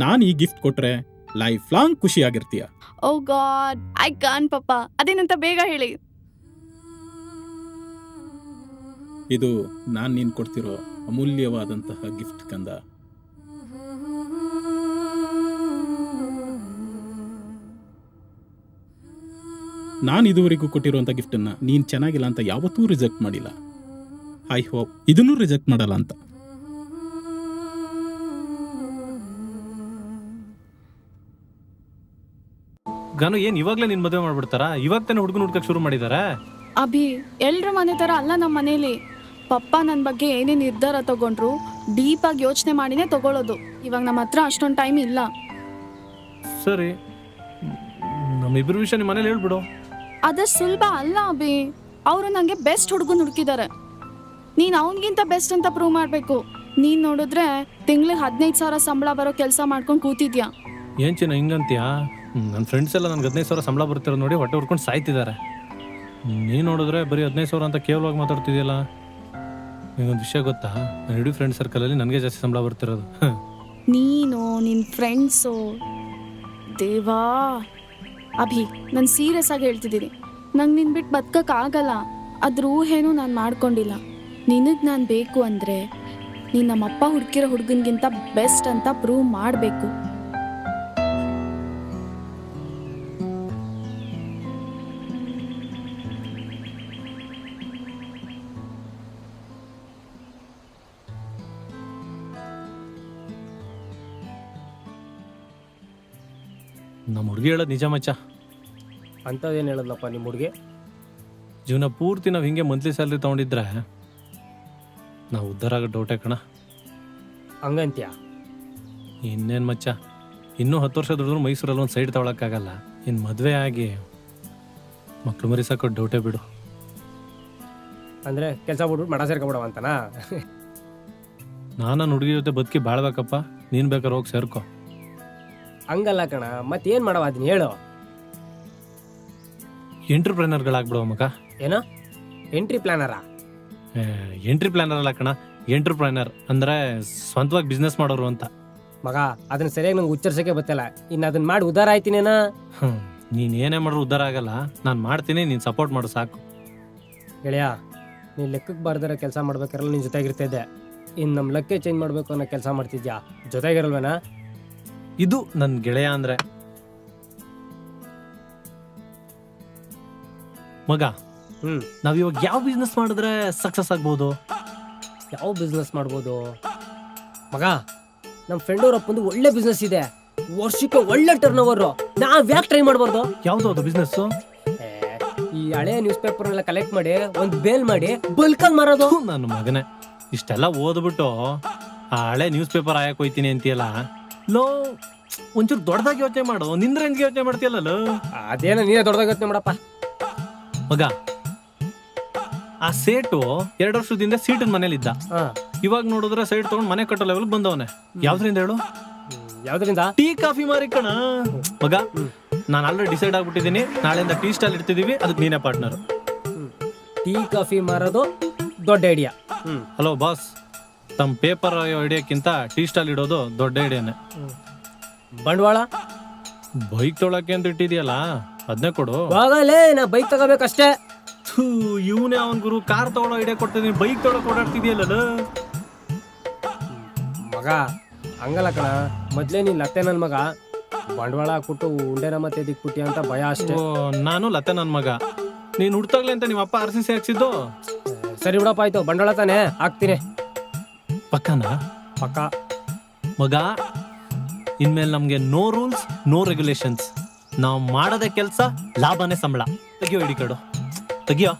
ನಾನು ಈ ಗಿಫ್ಟ್ ಕೊಟ್ರೆ ಲೈಫ್ ಲಾಂಗ್ ಖುಷಿ ಆಗಿರ್ತೀಯ. ಓ ಗಾಡ್, ಐ ಕಾನ್ ಪಪ್ಪ. ಅದೇನಂತ ಬೇಗ ಹೇಳಿ. ಇದು ನಾನು ನೀನು ಕೊಡ್ತಿರೋ ಅಮೂಲ್ಯವಾದಂತಹ ಗಿಫ್ಟ್ ಕಂದ. ನಾನು ಇದುವರೆಗೂ ಕೊಟ್ಟಿರುವಂಥ ಗಿಫ್ಟನ್ನು ನೀನು ಚೆನ್ನಾಗಿಲ್ಲ ಅಂತ ಯಾವತ್ತೂ ರಿಜೆಕ್ಟ್ ಮಾಡಿಲ್ಲ. ಐ ಹೋಪ್ ಇದನ್ನೂ ರಿಜೆಕ್ಟ್ ಮಾಡಲ್ಲ ಅಂತ. ಗಾನು, ಏನು ಇವಾಗಲೇ ನಿನ್ನ ಮದುವೆ ಮಾಡ್ಬಿಡ್ತಾರಾ? ಇವಾಗ ತಾನೇ ಹುಡುಗನ ಹುಡ್ಕಕ್ಕೆ ಶುರು ಮಾಡಿದ್ದಾರೆ. ಅಭಿ, ಎಲ್ರ ಮನೆ ಥರ ಅಲ್ಲ ನಮ್ಮ ಮನೇಲಿ. ಪಪ್ಪ ನನ್ನ ಬಗ್ಗೆ ಏನೇ ನಿರ್ಧಾರ ತಗೊಂಡ್ರು ಡೀಪಾಗಿ ಯೋಚನೆ ಮಾಡಿನೇ ತಗೊಳ್ಳೋದು. ಇವಾಗ ನಮ್ಮ ಹತ್ರ ಅಷ್ಟೊಂದು ಟೈಮ್ ಇಲ್ಲ. ಸರಿ, ನಮ್ಮಿಬ್ಬರ ವಿಷಯ ನಿಮ್ಮ ಮನೇಲಿ ಹೇಳ್ಬಿಡು. ಅದಷ್ಟು ಸುಲಭ ಅಲ್ಲ ಅಭಿ. ಅವರು ನನಗೆ ಬೆಸ್ಟ್ ಹುಡುಗನ ಹುಡುಕಿದ್ದಾರೆ. ನೀನು ಅವನಿಗಿಂತ ಬೆಸ್ಟ್ ಅಂತ ಪ್ರೂವ್ ಮಾಡಬೇಕು. ನೀನು ನೋಡಿದ್ರೆ ತಿಂಗಳಿಗೆ 15,000 ಸಂಬಳ ಬರೋ ಕೆಲಸ ಮಾಡ್ಕೊಂಡು ಕೂತಿದ್ಯಾ. ಏನು ಚಿನ್ನ ಹಿಂಗಂತೀಯಾ? ನನ್ನ ಫ್ರೆಂಡ್ಸ್ ಎಲ್ಲ ನನಗೆ 15,000 ಸಂಬಳ ಬರ್ತಿರೋದು ನೋಡಿ ಹೊಟ್ಟೆ ಹುಡ್ಕೊಂಡು ಸಾಯ್ತಿದ್ದಾರೆ. ನೀನು ನೋಡಿದ್ರೆ ಬರೀ 15,000 ಅಂತ ಕೇವಲವಾಗಿ ಮಾತಾಡ್ತಿದ್ಯಲ್ಲ. ನಿಂಗೊಂದು ವಿಷಯ ಗೊತ್ತಾ? ನನ್ನ ಇಡೀ ಫ್ರೆಂಡ್ ಸರ್ಕಲಲ್ಲಿ ನನಗೆ ಜಾಸ್ತಿ ಸಂಬಳ ಬರ್ತಿರೋದು. ನೀನು ನಿನ್ನ ಫ್ರೆಂಡ್ಸು, ದೇವಾ. ಅಭಿ, ನಾನು ಸೀರಿಯಸ್ ಆಗಿ ಹೇಳ್ತಿದ್ದೀನಿ. ನಂಗೆ ನಿನ್ನ ಬಿಟ್ಟು ಬದುಕೋಕ್ಕಾಗಲ್ಲ. ಅದ್ರ ಊಹೆನೂ ನಾನು ಮಾಡ್ಕೊಂಡಿಲ್ಲ. ನಿನಗೆ ನಾನು ಬೇಕು ಅಂದರೆ ನೀನು ನಮ್ಮಪ್ಪ ಹುಡುಕಿರೋ ಹುಡುಗನಿಗಿಂತ ಬೆಸ್ಟ್ ಅಂತ ಪ್ರೂವ್ ಮಾಡಬೇಕು. ನಮ್ಮ ಹುಡುಗಿ ಹೇಳೋದು ನಿಜ ಮಚ್ಚ. ಅಂಥದ್ದೇನು ಹೇಳೋದಪ್ಪ ನಿಮ್ಮ ಹುಡುಗಿ? ಜೀವನ ಪೂರ್ತಿ ನಾವು ಹಿಂಗೆ ಮಂತ್ಲಿ ಸ್ಯಾಲ್ರಿ ತೊಗೊಂಡಿದ್ರೆ ನಾವು ಉದ್ಧಾರ ಆಗೋ ಡೌಟೇ ಕಣ. ಹಂಗಂತ್ಯ? ಇನ್ನೇನು ಮಚ್ಚ, ಇನ್ನೂ 10 ವರ್ಷ ದುಡಿದ್ರು ಮೈಸೂರಲ್ಲಿ ಒಂದು ಸೈಡ್ ತೊಗೊಳಕ್ಕಾಗಲ್ಲ. ಇನ್ನು ಮದುವೆ ಆಗಿ ಮಕ್ಳು ಮರಿ ಸಾಕೋ ಡೌಟೇ ಬಿಡು. ಅಂದರೆ ಕೆಲಸ ಬಿಟ್ಬಿಟ್ಟು ಮಡ ಸೇರ್ಕೊಬಿಡವ ಅಂತನಾ? ನಾನು ಹುಡುಗಿ ಜೊತೆ ಬದುಕಿ ಬಾಳ್ಬೇಕಪ್ಪ, ನೀನು ಬೇಕಾದ್ರೆ ಹೋಗಿ ಸೇರ್ಕೊ. ಹಂಗಲ್ಲ ಕಣ, ಮತ್ತೇನು ಮಾಡವ ಅದನ್ನ ಹೇಳು. ಎಂಟ್ರಪ್ರೆನರ್ಗಳಾಗ್ಬಿಡವ ಮಗ. ಏನೋ ಎಂಟ್ರಿ ಪ್ಲಾನರಾ? ಎಂಟ್ರಿ ಪ್ಲಾನರ್ ಅಲ್ಲ ಕಣ, ಎಂಟ್ರಪ್ರೆನರ್ ಅಂದರೆ ಸ್ವಂತವಾಗಿ ಬಿಸ್ನೆಸ್ ಮಾಡೋರು ಅಂತ. ಮಗ ಅದನ್ನ ಸರಿಯಾಗಿ ನಂಗೆ ಉಚ್ಚರಿಸೋಕೆ ಗೊತ್ತಿಲ್ಲ. ಇನ್ನು ಅದನ್ನ ಮಾಡಿ ಉದ್ಧಾರ ಆಯ್ತೀನೇನಾ? ನೀನು ಏನೇ ಮಾಡ್ರು ಉದ್ಧಾರ ಆಗಲ್ಲ. ನಾನು ಮಾಡ್ತೀನಿ, ನೀನು ಸಪೋರ್ಟ್ ಮಾಡು ಸಾಕು. ಗೆಳೆಯ, ನೀನು ಲೆಕ್ಕಕ್ಕೆ ಬಾರ್ದಿರೋ ಕೆಲಸ ಮಾಡ್ಬೇಕಾರಲ್ಲ ನಿನ್ನ ಜೊತೆಗಿರ್ತಿದ್ದೆ. ಇನ್ನು ನಮ್ಮ ಲೆಕ್ಕ ಚೇಂಜ್ ಮಾಡಬೇಕು ಅನ್ನೋ ಕೆಲಸ ಮಾಡ್ತಿದ್ಯಾ, ಜೊತೆಗಿರಲ್ವೇನಾ? ಇದು ನನ್ನ ಗೆಳೆಯ ಅಂದರೆ. ಮಗ, ನಾವಿವಾಗ ಯಾವ ಬಿಸ್ನೆಸ್ ಮಾಡಿದ್ರೆ ಸಕ್ಸಸ್ ಆಗ್ಬೋದು? ಯಾವ ಬಿಸ್ನೆಸ್ ಮಾಡ್ಬೋದು ಮಗ? ನಮ್ಮ ಫ್ರೆಂಡ್ ಅವ್ರ ಅಪ್ಪಂದು ಒಳ್ಳೆ ಬಿಸ್ನೆಸ್ ಇದೆ, ವರ್ಷಕ್ಕೆ ಒಳ್ಳೆ ಟರ್ನ್ ಓವರು. ನಾವ್ ಯಾಕೆ ಟ್ರೈ ಮಾಡ್ಬಾರ್ದು? ಯಾವ್ದು ಅದು ಬಿಸ್ನೆಸ್? ಈ ಹಳೆ ನ್ಯೂಸ್ ಪೇಪರ್ನೆಲ್ಲ ಕಲೆಕ್ಟ್ ಮಾಡಿ ಒಂದು ಬೇಲ್ ಮಾಡಿ ಬಲ್ಕಾಗಿ ಮಾರೋದು. ನನ್ನ ಮಗನೇ, ಇಷ್ಟೆಲ್ಲ ಓದ್ಬಿಟ್ಟು ಆ ಹಳೆ ನ್ಯೂಸ್ ಪೇಪರ್ ಆಯಕ್ ಹೋಯ್ತೀನಿ ಅಂತೀಯಲ್ಲ ಲೋ, ಒಂಚೂರು ದೊಡ್ಡದಾಗಿ ಯೋಚನೆ ಮಾಡು. ನಿಂದ್ರ ಹೆಂಗೆ ಯೋಚನೆ ಮಾಡ್ತೀಯಲ್ಲ? ಅದೇನ ನೀನೇ ದೊಡ್ಡದಾಗಿ ಯೋಚನೆ ಮಾಡಪ್ಪ. ಮಗ, ಆ ಸೇಟು 2 ವರ್ಷದಿಂದ ಸೀಟಿನ ಮನೇಲಿದ್ದ. ಇವಾಗ ನೋಡಿದ್ರೆ ಸೈಡ್ ತಗೊಂಡು ಮನೆ ಕಟ್ಟೋ ಲೆವೆಲ್ ಬಂದವನೆ. ಯಾವ್ದ್ರಿಂದ ಹೇಳು? ಯಾವ್ದ್ರಿಂದ? ಟೀ ಕಾಫಿ ಮಾರಿ ಕಣ ಮಗ. ನಾನು ಆಲ್ರೆಡಿ ಡಿಸೈಡ್ ಆಗ್ಬಿಟ್ಟಿದ್ದೀನಿ, ನಾಳೆಯಿಂದ ಟೀ ಸ್ಟಾಲ್ ಇಡ್ತಿದೀವಿ, ಅದಕ್ಕೆ ನೀನೇ ಪಾರ್ಟ್ನರ್. ಟೀ ಕಾಫಿ ಮಾರೋದು ದೊಡ್ಡ ಐಡಿಯಾ. ಹಲೋ ಬಾಸ್, ತಮ್ಮ ಪೇಪರ್ ಐಡಿಯಾಕ್ಕಿಂತ ಟೀ ಸ್ಟಾಲ್ ಇಡೋದು ದೊಡ್ಡ ಐಡಿಯಾನೆ. ಬಂಡವಾಳ ಬೈಕ್ ತೊಗೊಳಕ್ಕೆ ಅಂತ ಇಟ್ಟಿದ್ಯಲ್ಲ, ಅದನ್ನೇ ಕೊಡು. ಆಗಲೇ ನಾ ಬೈಕ್ ತಗೋಬೇಕಷ್ಟೇ. ಇವನೇ ಅವನ್ ಗುರು, ಕಾರ್ ತಗೊಳ್ಳೋ ಐಡಿಯಾ ಕೊಡ್ತಿದ್ದೀನಿ, ಬೈಕ್ ತೊಗೊಳಕ್ ಓಡಾಡ್ತಿದ್ಯಲ್ಲ ಮಗ. ಹಂಗಲ್ಲ ಕಣ, ಮೊದ್ಲೇ ನೀನ್ ಲತ್ತೆ ನನ್ ಮಗ. ಬಂಡವಾಳ ಹಾಕ್ಬಿಟ್ಟು ಉಂಡೆನ ಮತ್ತೆ ದಿಕ್ಬಿಟ್ಟಿ ಅಂತ ಭಯ ಅಷ್ಟೇ. ನಾನು ಲತ್ತೆ ನನ್ ಮಗ. ನೀನ್ ಹುಡ್ತಾಗ್ಲಿ ಅಂತ ನಿಮ್ಮ ಅಪ್ಪ RCC ಹಾಕ್ಸಿದ್ದು. ಸರಿ ಬಿಡಪ್ಪ, ಆಯ್ತು. ಬಂಡವಾಳ ತಾನೆ ಹಾಕ್ತೀನಿ. ಪಕ್ಕನಾ? ಪಕ್ಕ ಮಗ. ಇನ್ಮೇಲೆ ನಮ್ಗೆ ನೋ ರೂಲ್ಸ್, ನೋ ರೆಗ್ಯುಲೇಷನ್ಸ್. ನಾವು ಮಾಡೋದೇ ಕೆಲಸ, ಲಾಭನೇ ಸಂಬಳ. ತೆಗಿಯೋ ಐಡಿ ಕಾರ್ಡು, ತೆಗಿಯೋ.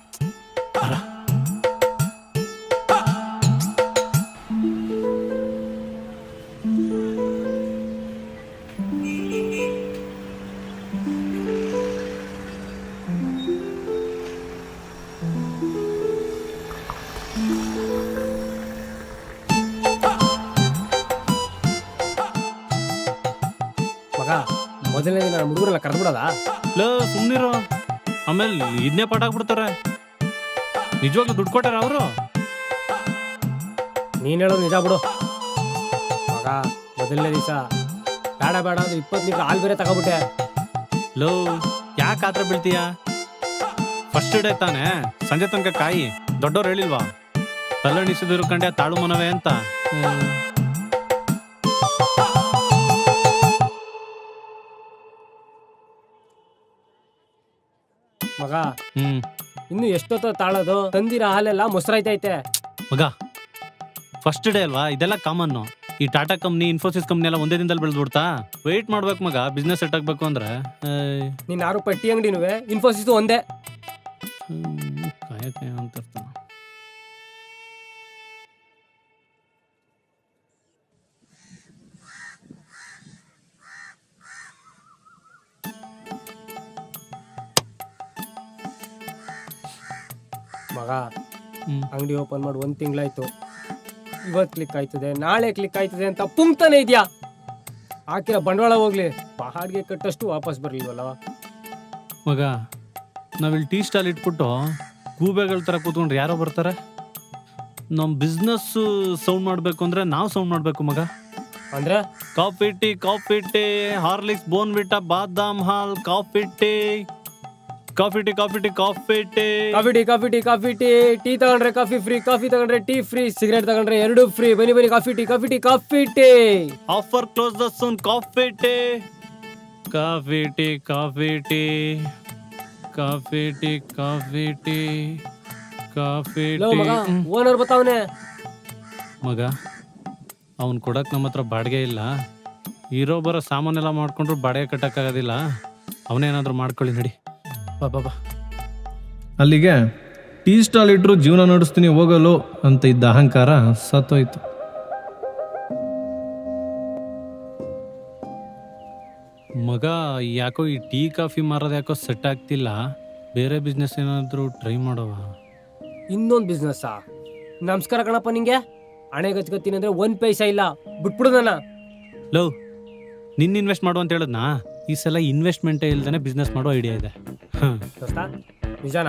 ಮಗ, ಮೊದಲನೇ ದಿನ ಹುಡುಗರೆಲ್ಲ ಕರೆದು ಬಿಡೋದಾ? ಸುಮ್ನಿರೋ, ಆಮೇಲೆ ಇದನ್ನೇ ಪಾಠ ಆಗ್ಬಿಡ್ತಾರೆ. ನಿಜವಾಗ್ಲೂ ದುಡ್ಡು ಕೊಟ್ಟಾರ ಅವರು? ನೀನ್ ಹೇಳೋದು ನಿಜ ಬಿಡು ಮಗ. ಮೊದಲನೇ ದಿವಸ ಬೇಡ ಬೇಡ ಅಂದ್ರೆ 20 ಲೀಟರ್ ಹಾಲು ಬೇರೆ ತಗೋಬಿಟ್ಟೆ. ಲೋ, ಯಾಕೆ ಆತರ ಬೀಳ್ತೀಯ? ಫಸ್ಟ್ ಡೇ ತಾನೆ, ಸಂಜೆ ತನಕ ಕಾಯಿ. ದೊಡ್ಡವ್ರು ಹೇಳಿಲ್ವಾ, ತಲೆಣಿಸಿದ್ರು ಕಂಡೆ ತಾಳು ಮನವೇ ಅಂತ. ಮಗ, ಇನ್ನು ಎಷ್ಟೊತ್ತ ತಾಳೋದು? ತಂದಿರ ಹಾಲೆಲ್ಲ ಮೊಸರಾಯ್ತೈತೆ. ಮಗ, ಫಸ್ಟ್ ಡೇ ಅಲ್ವಾ, ಇದೆಲ್ಲ ಕಾಮನ್ನು. ಈ ಟಾಟಾ ಕಂಪ್ನಿ, ಇನ್ಫೋಸಿಸ್ ಕಂಪ್ನಿ ಎಲ್ಲ ಒಂದೇ ದಿನದಲ್ಲಿ ಬೆಳೆದ್ಬಿಡ್ತಾ? ವೆಯ್ಟ್ ಮಾಡ್ಬೇಕು ಮಗ, ಬಿಸ್ನೆಸ್ ಸೆಟ್ ಆಗ್ಬೇಕು ಅಂದ್ರೆ. ನೀನ್ 6 ರೂಪಾಯಿ ಟೀ ಅಂಗಡಿನೂ ಇನ್ಫೋಸಿಸ್ ಒಂದೇ. ಕಾಯ ಅಂತ ಇರ್ತಾನ. ಮಗ, ಅಂಗಡಿ ಓಪನ್ ಮಾಡಿ 1 ತಿಂಗಳಾಯ್ತು. ಇವತ್ತು ಕ್ಲಿಕ್ ಆಯ್ತದೆ, ನಾಳೆ ಕ್ಲಿಕ್ ಆಯ್ತದೆ ಅಂತ ಪುಂಕ್ತಾನೆ ಇದೆಯಾ? ಹಾಕಿರೋ ಬಂಡವಾಳ ಹೋಗ್ಲಿ, ಬಾಡಿಗೆ ಕಟ್ಟಷ್ಟು ವಾಪಸ್ ಬರ್ಲಿಲ್ವಲ್ಲ ಮಗ. ನಾವಿಲ್ಲಿ ಟೀ ಸ್ಟಾಲ್ ಇಟ್ಬಿಟ್ಟು ಗೂಬೆಗಳ ಥರ ಕೂತ್ಕೊಂಡ್ರೆ ಯಾರೋ ಬರ್ತಾರೆ? ನಮ್ಮ ಬಿಸ್ನೆಸ್ ಸೌಂಡ್ ಮಾಡಬೇಕು ಅಂದರೆ ನಾವು ಸೌಂಡ್ ಮಾಡಬೇಕು ಮಗ. ಅಂದ್ರೆ ಕಾಫಿ ಟೀ, ಹಾರ್ಲಿಕ್ಸ್, ಬೋರ್ನ್ವಿಟಾ, ಬಾದಾಮ್ ಹಾಲ್, coffee tea. Coffee tea tea ತಗೊಂಡ್ರೆ ಕಾಫಿ ಫ್ರೀ, ಕಾಫಿ ತಗೊಂಡ್ರೆ ಟೀ ಫ್ರೀ, ಸಿಗರೇಟ್ ತಗೊಂಡ್ರೆ 2 ಫ್ರೀ. ಬನ್ನಿ coffee tea. Offer close the soon. Coffee tea. ಮಗ, ಓನರ್ ಬತ್ತಾವನೆ. ಮಗ, ಅವ್ನು ಕೊಡಕ್ ನಮ್ಮ ಹತ್ರ ಬಾಡಿಗೆ ಇಲ್ಲ. ಇರೋ ಬರೋ ಸಾಮಾನೆಲ್ಲ ಮಾಡ್ಕೊಂಡ್ರು ಬಾಡಿಗೆ ಕಟ್ಟಕ್ಕಾಗೋದಿಲ್ಲ. ಅವನೇನಾದ್ರೂ ಮಾಡ್ಕೊಳ್ಳಿ ನಡಿ. ಬಾ ಬಾ ಬಾ. ಅಲ್ಲಿಗೆ ಟೀ ಸ್ಟಾಲ್ ಇಟ್ಟರು ಜೀವನ ನಡೆಸ್ತೀನಿ ಹೋಗಲು ಅಂತ ಇದ್ದ ಅಹಂಕಾರ ಸತ್ತೋಯ್ತು. ಮಗ ಯಾಕೋ ಈ ಟೀ ಕಾಫಿ ಮಾರೋದು ಯಾಕೋ ಸೆಟ್ ಆಗ್ತಿಲ್ಲ. ಬೇರೆ ಬಿಸ್ನೆಸ್ ಏನಾದರೂ ಟ್ರೈ ಮಾಡವ. ಇನ್ನೊಂದು ಬಿಸ್ನೆಸ್ಸಾ? ನಮಸ್ಕಾರ ಕಣಪ್ಪ ನಿಂಗೆ. ಹಣೆ ಗಚ್ಕತ್ತೀನಿ ಅಂದ್ರೆ 1 ಪೈಸಾ ಇಲ್ಲ, ಬಿಟ್ಬಿಡು ನನ್ನ. ಲವ್, ನಿನ್ನ ಇನ್ವೆಸ್ಟ್ ಮಾಡು ಅಂತ ಹೇಳದ್ನಾ? ಈ ಸಲ ಇನ್ವೆಸ್ಟ್ಮೆಂಟೇ ಇಲ್ದೇ ಬಿಸ್ನೆಸ್ ಮಾಡೋ ಐಡಿಯಾ ಇದೆ. ದೋಸ್ತ ನಿಜಾನ?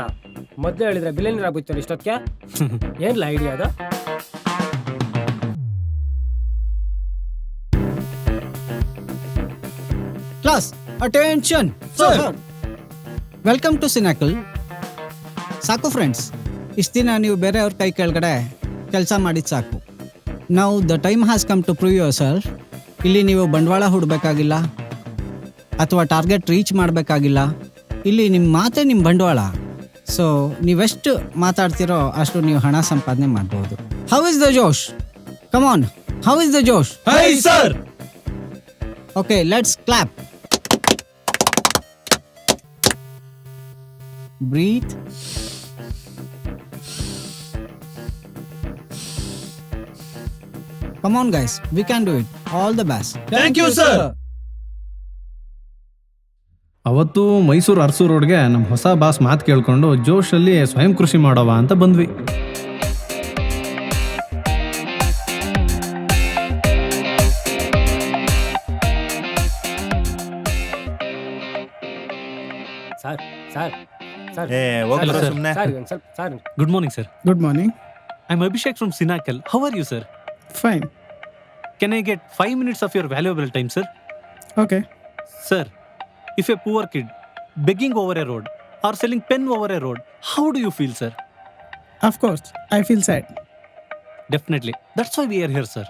ಮೊದಲೇ ಹೇಳಿದ್ರೆ ಬಿಲಿಯನರ್ ಆಗೋಯ್ತಲ್ಲ ಇಷ್ಟೊತ್ತಿಗೆ. ಏನಿಲ್ಲ ಐಡಿಯಾ ಅದು? Class, attention! Sir! Welcome to ಸಿನಾಕಲ್. ಸಾಕು ಫ್ರೆಂಡ್ಸ್, ಇಷ್ಟು ದಿನ ನೀವು ಬೇರೆಯವ್ರ ಕೈ ಕೆಳಗಡೆ ಕೆಲಸ ಮಾಡಿದ್ದು ಸಾಕು. ನಾವು the time has come to prove yourself. ಇಲ್ಲಿ ನೀವು ಬಂಡವಾಳ ಹೂಡಬೇಕಾಗಿಲ್ಲ ಅಥವಾ ಟಾರ್ಗೆಟ್ ರೀಚ್ ಮಾಡಬೇಕಾಗಿಲ್ಲ. ಇಲ್ಲಿ ನಿಮ್ಮ ಮಾತೇ ನಿಮ್ಮ ಬಂಡವಾಳ. ಸೊ ನೀವೆಷ್ಟು ಮಾತಾಡ್ತಿರೋ ಅಷ್ಟು ನೀವು ಹಣ ಸಂಪಾದನೆ ಮಾಡ್ಬೋದು. How is the Josh? Come on, how is the Josh? Hey sir! Okay, let's clap. Breathe. Come on guys, we can do it. All the best. Thank you sir. ಅವತ್ತು ಮೈಸೂರು ಅರಸು ರೋಡ್ಗೆ ನಮ್ಮ ಹೊಸ ಬಾಸ್ ಮಾತು ಕೇಳ್ಕೊಂಡು ಜೋಶಲ್ಲಿ ಸ್ವಯಂ ಕೃಷಿ ಮಾಡವ ಅಂತ ಬಂದ್ವಿ. ಸರ್ ಸರ್ ಸರ್ ಏ ಹೋಗ್ಲ Hello, sir. ಸುಮ್ನೆ. ಸರ್ ಒಂದು ಸ್ವಲ್ಪ sir. Good morning sir. Good morning. I am Abhishek from ಸಿನಾಕಲ್. How are you sir? Fine. Can I get 5 minutes of your valuable time, sir? Okay. Sir, if a poor kid begging over a road or selling pen over a road, how do you feel, sir? Of course I feel sad. Definitely. That's why we are here, sir.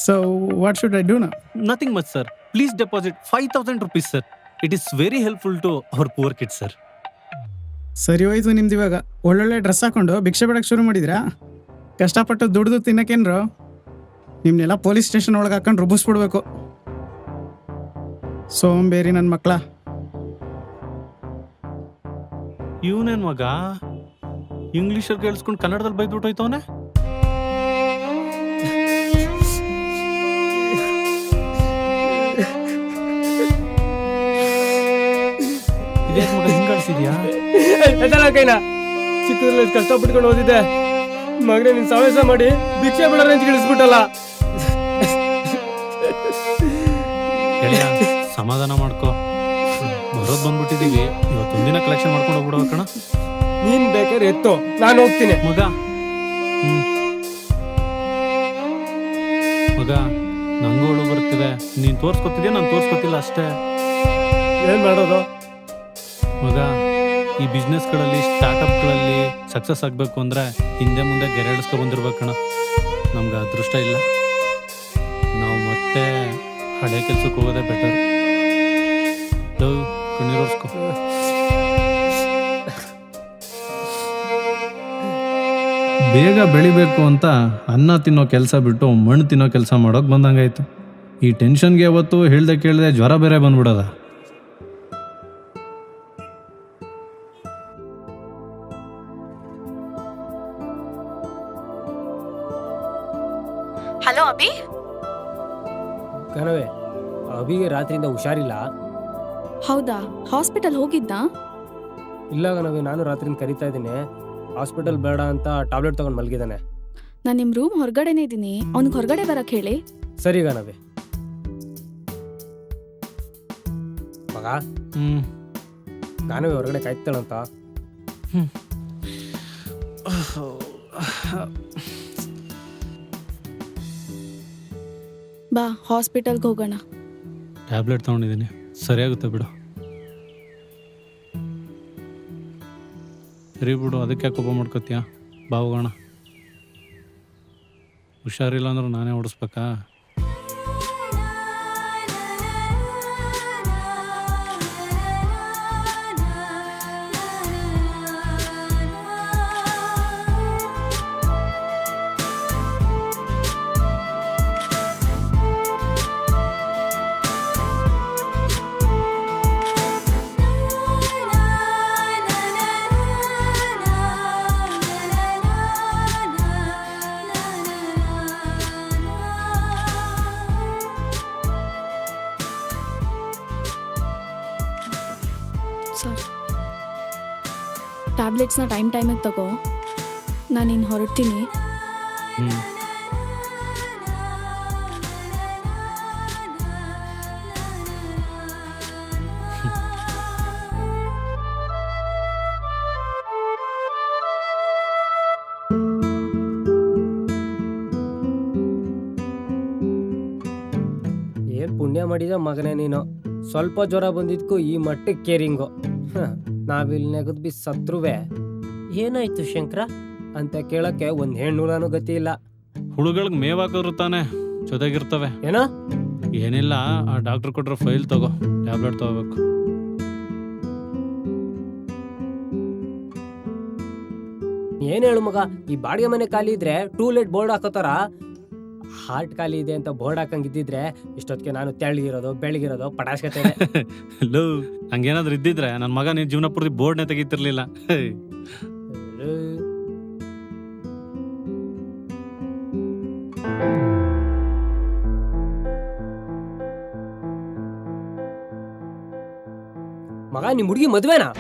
So what should I do now? Nothing much, sir. Please deposit 5,000 rupees, sir. It is very helpful to our poor kids, sir. ಸರಿ ಹೋಯ್ತು ನಿಮ್ದು. ಇವಾಗ ಒಳ್ಳೊಳ್ಳೆ dress ಹಾಕೊಂಡು ಭಿಕ್ಷೆ ಬಿಡಕ್ಕೆ ಶುರು ಮಾಡಿದ್ರಾ? ಕಷ್ಟಪಟ್ಟು ದುಡ್ದು ತಿನ್ನಕ್ಕೇನ್ರು? ನಿಮ್ನೆಲ್ಲ ಪೊಲೀಸ್ ಸ್ಟೇಷನ್ ಒಳಗೆ ಹಾಕೊಂಡು ರುಬ್ಬಿಸ್ಬಿಡ್ಬೇಕು. ಸೋಂಬೇರಿ ನನ್ನ ಮಕ್ಕಳ. ಇವನೇನ್ ಮಗ ಇಂಗ್ಲೀಷಲ್ಲಿ ಕೇಳಿಸ್ಕೊಂಡು ಕನ್ನಡದಲ್ಲಿ ಬೈದ್ಬಿಟ್ಟೋಯ್ತವನೆ. ಇದೇನ್ ಮಗ ಹಿಂಗ್ ಕಳ್ಸಿದ್ಯಾ? ಕೈನ ಚಿಕ್ಕದ್ರಲ್ಲಿ ಕಷ್ಟಪಟ್ಕೊಂಡು ಓದಿದ್ದೆ ಮಗನೇ, ನಿನ್ ಸವಾಸ ಮಾಡಿ ಭಿಕ್ಷೆ ಬಿಡೋ ರೇಂಜ್ ಇಳಿಸ್ಬಿಟ್ಟಲ್ಲ. ಗೆಳೆಯ, ಸಮಾಧಾನ ಮಾಡ್ಕೋ. ಬರೋದ್ ಬಂದ್ಬಿಟ್ಟಿದೀವಿ, ಇವತ್ತೊಂದಿನ ಕಲೆಕ್ಷನ್ ಮಾಡ್ಕೊಂಡು ಹೋಗ್ಬಿಡೋ ಕಣ. ನೀನ್ ಬೇಕಾದ್ರೆ ಎತ್ತೋ, ನಾನು ಹೋಗ್ತೀನಿ. ಮಗ ಮಗ ನಂಗೂ ಒಳು ಬರ್ತಿದೆ. ನೀನ್ ತೋರ್ಸ್ಕೊತಿದ್ಯಾ, ನಾನು ತೋರ್ಸ್ಕೊತಿಲ್ಲ ಅಷ್ಟೇ. ಏನ್ ಮಾಡೋದು ಮಗ, ಈ ಬಿಸ್ನೆಸ್ಗಳಲ್ಲಿ ಸ್ಟಾರ್ಟಪ್ಗಳಲ್ಲಿ ಸಕ್ಸಸ್ ಆಗಬೇಕು ಅಂದರೆ ಹಿಂದೆ ಮುಂದೆ ಗೆರೆಳಿಸ್ಕೊ ಬಂದಿರ್ಬೇಕು ಕಣ. ನಮ್ಗೆ ಅದೃಷ್ಟ ಇಲ್ಲ. ನಾವು ಮತ್ತೆ ಹಳೆ ಕೆಲ್ಸಕ್ಕೆ ಹೋಗೋದೇ ಬೆಟರ್. ಕಣ್ಣೀರೋರ್ಸ್ಕೊ. ಬೇಗ ಬೆಳಿಬೇಕು ಅಂತ ಅನ್ನ ತಿನ್ನೋ ಕೆಲಸ ಬಿಟ್ಟು ಮಣ್ಣು ತಿನ್ನೋ ಕೆಲಸ ಮಾಡೋಕೆ ಬಂದಂಗಾಯ್ತು. ಈ ಟೆನ್ಷನ್ಗೆ ಅವತ್ತು ಹೇಳ್ದೆ ಕೇಳ್ದೆ ಜ್ವರ ಬೇರೆ ಬಂದ್ಬಿಡೋದ. ಹಲೋ ಅಭಿ. ಕಣವೆ, ಅಭಿಗೆ ರಾತ್ರಿಯಿಂದ ಹುಷಾರಿಲ್ಲ. ಹೌದಾ? ಹಾಸ್ಪಿಟಲ್ ಹೋಗಿದ್ದಾ? ಇಲ್ಲ ಕಣವೆ, ನಾನು ರಾತ್ರಿಯಿಂದ ಕರಿತಾ ಇದ್ದೀನಿ. ಹಾಸ್ಪಿಟಲ್ ಬೇಡ ಅಂತ ಟ್ಯಾಬ್ಲೆಟ್ ತಗೊಂಡು ಮಲಗಿದ್ದಾನೆ. ನಾನು ನಿಮ್ಮ ರೂಮ್ ಹೊರಗಡೆನೇ ಇದ್ದೀನಿ, ಅವ್ನಿಗೆ ಹೊರಗಡೆ ಬರಕ್ಕೆ ಹೇಳಿ. ಸರಿ ಕಣವೆ. ಮಗ, ನಾನವೇ ಹೊರಗಡೆ ಕಾಯ್ತಾಳಂತ. ಬಾ ಹಾಸ್ಪಿಟಲ್ಗೆ ಹೋಗೋಣ. ಟ್ಯಾಬ್ಲೆಟ್ ತೊಗೊಂಡಿದ್ದೀನಿ, ಸರಿಯಾಗುತ್ತೆ ಬಿಡು. ಸರಿ ಬಿಡು, ಅದಕ್ಕೆ ಯಾಕೆ ಕೋಪ ಮಾಡ್ಕೋತೀಯ? ಬಾ ಹೋಗೋಣ. ಹುಷಾರಿಲ್ಲ ಅಂದ್ರೆ ನಾನೇ ಓಡಿಸ್ಬೇಕಾ? ಸರ್ ಟ್ಯಾಬ್ಲೆಟ್ಸ್ನ ಟೈಮಿಗೆ ತಗೋ. ನಾನು ಇನ್ನು ಹೊರಡ್ತೀನಿ. ಏನ್ ಪುಣ್ಯ ಮಾಡಿದ ಮಗನೇ ನೀನು. ಸ್ವಲ್ಪ ಜ್ವರ ಬಂದಿದ್ಕು ಈ ಮಟ್ಟಕ್ಕೆ ಕೇರಿಂಗು. ನಾವಿಲ್ಲಿ ನೆಗದ್ ಬಿ ಸತ್ರುವೆ ಏನಾಯ್ತು ಶಂಕರ ಅಂತ ಕೇಳಕ್ಕೆ ಒಂದ್ ಹೆಣ್ಣುಳನೂ ಗತಿ ಇಲ್ಲ. ಹುಳುಗಳಿಗೆ ಮೇವಾಕೋರು ತಾನೆ ಜೊತೆಗಿರ್ತವೆ. ಏನೋ ಏನಿಲ್ಲ, ಆ ಡಾಕ್ಟರ್ ಕೊಟ್ರ ಫೈಲ್ ತಗೋ, ಟ್ಯಾಬ್ಲೆಟ್ ತಗೋಬೇಕು. ಏನ್ ಹೇಳು ಮಗ, ಈ ಬಾಡಿಗೆ ಮನೆ ಖಾಲಿ ಇದ್ರೆ ಟೂಲೆಟ್ ಬೋರ್ಡ್ ಹಾಕೋತಾರ. ಹಾರ್ಟ್ ಖಾಲಿ ಇದೆ ಅಂತ ಬೋರ್ಡ್ ಹಾಕಂಗಿದ್ದಿದ್ರೆ ಇಷ್ಟೊತ್ತಿಗೆ ನಾನು ತೆಳ್ಳಗಿರೋದು ಬೆಳಗಿರೋದು ಪಟಾಸ್ಕತೆ. ಲೋ, ಹಂಗೇನಾದ್ರು ಇದ್ದಿದ್ರೆ ನನ್ನ ಮಗ ನಿನ್ ಜೀವನ ಪೂರ್ತಿ ಬೋರ್ಡ್ನೇ ತೆಗಿತಿರ್ಲಿಲ್ಲ. ಮಗ ನಿಮ್ ಹುಡುಗಿ ಮದ್ವೆನಾ?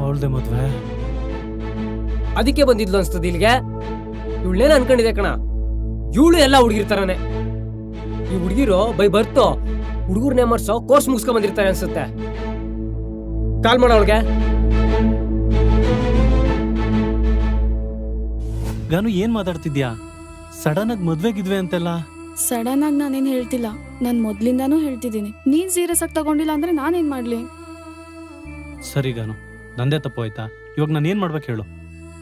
ಅವಳ್ದೆ ಮದ್ವೆ. ಅದಕ್ಕೆ ಬಂದಿದ್ಲು ಅನ್ಸ್ತದ ಇಲ್ಲಿಗೆ. ಇವಳೇನ ಅನ್ಕೊಂಡಿದೆ ಕಣ, ಇವಳು ಎಲ್ಲ ಹುಡುಗಿರ್ತಾರನೆ. ಈ ಹುಡುಗಿರು ಬೈ ಬರ್ತು ಹುಡುಗರ್ನೇ ಮರ್ಸೋ ಕೋರ್ಸ್ ಮುಗಿಸ್ಕೊಂಡ್ ಬಂದಿರ್ತಾರೆ ಅನ್ಸುತ್ತೆ. ಕಾಲ್ ಮಾಡ ಅವಳಿಗೆ. ಗಾನು, ಏನ್ ಮಾತಾಡ್ತಿದ್ಯಾ? ಸಡನ್ ಆಗಿ ಮದ್ವೆಗಿದ್ವೆ ಅಂತೆಲ್ಲ. ಸಡನ್ ಆಗಿ ನಾನೇನು ಹೇಳ್ತಿಲ್ಲ, ನಾನು ಮೊದ್ಲಿಂದಾನೂ ಹೇಳ್ತಿದ್ದೀನಿ. ನೀನ್ ಸೀರಿಯಸ್ ಆಗಿ ತಗೊಂಡಿಲ್ಲ ಅಂದ್ರೆ ನಾನೇನ್ ಮಾಡ್ಲಿ? ಸರಿ ಗಾನು, ನಂದೇ ತಪ್ಪು ಆಯ್ತಾ? ಇವಾಗ ನಾನು ಏನ್ ಮಾಡ್ಬೇಕು ಹೇಳು?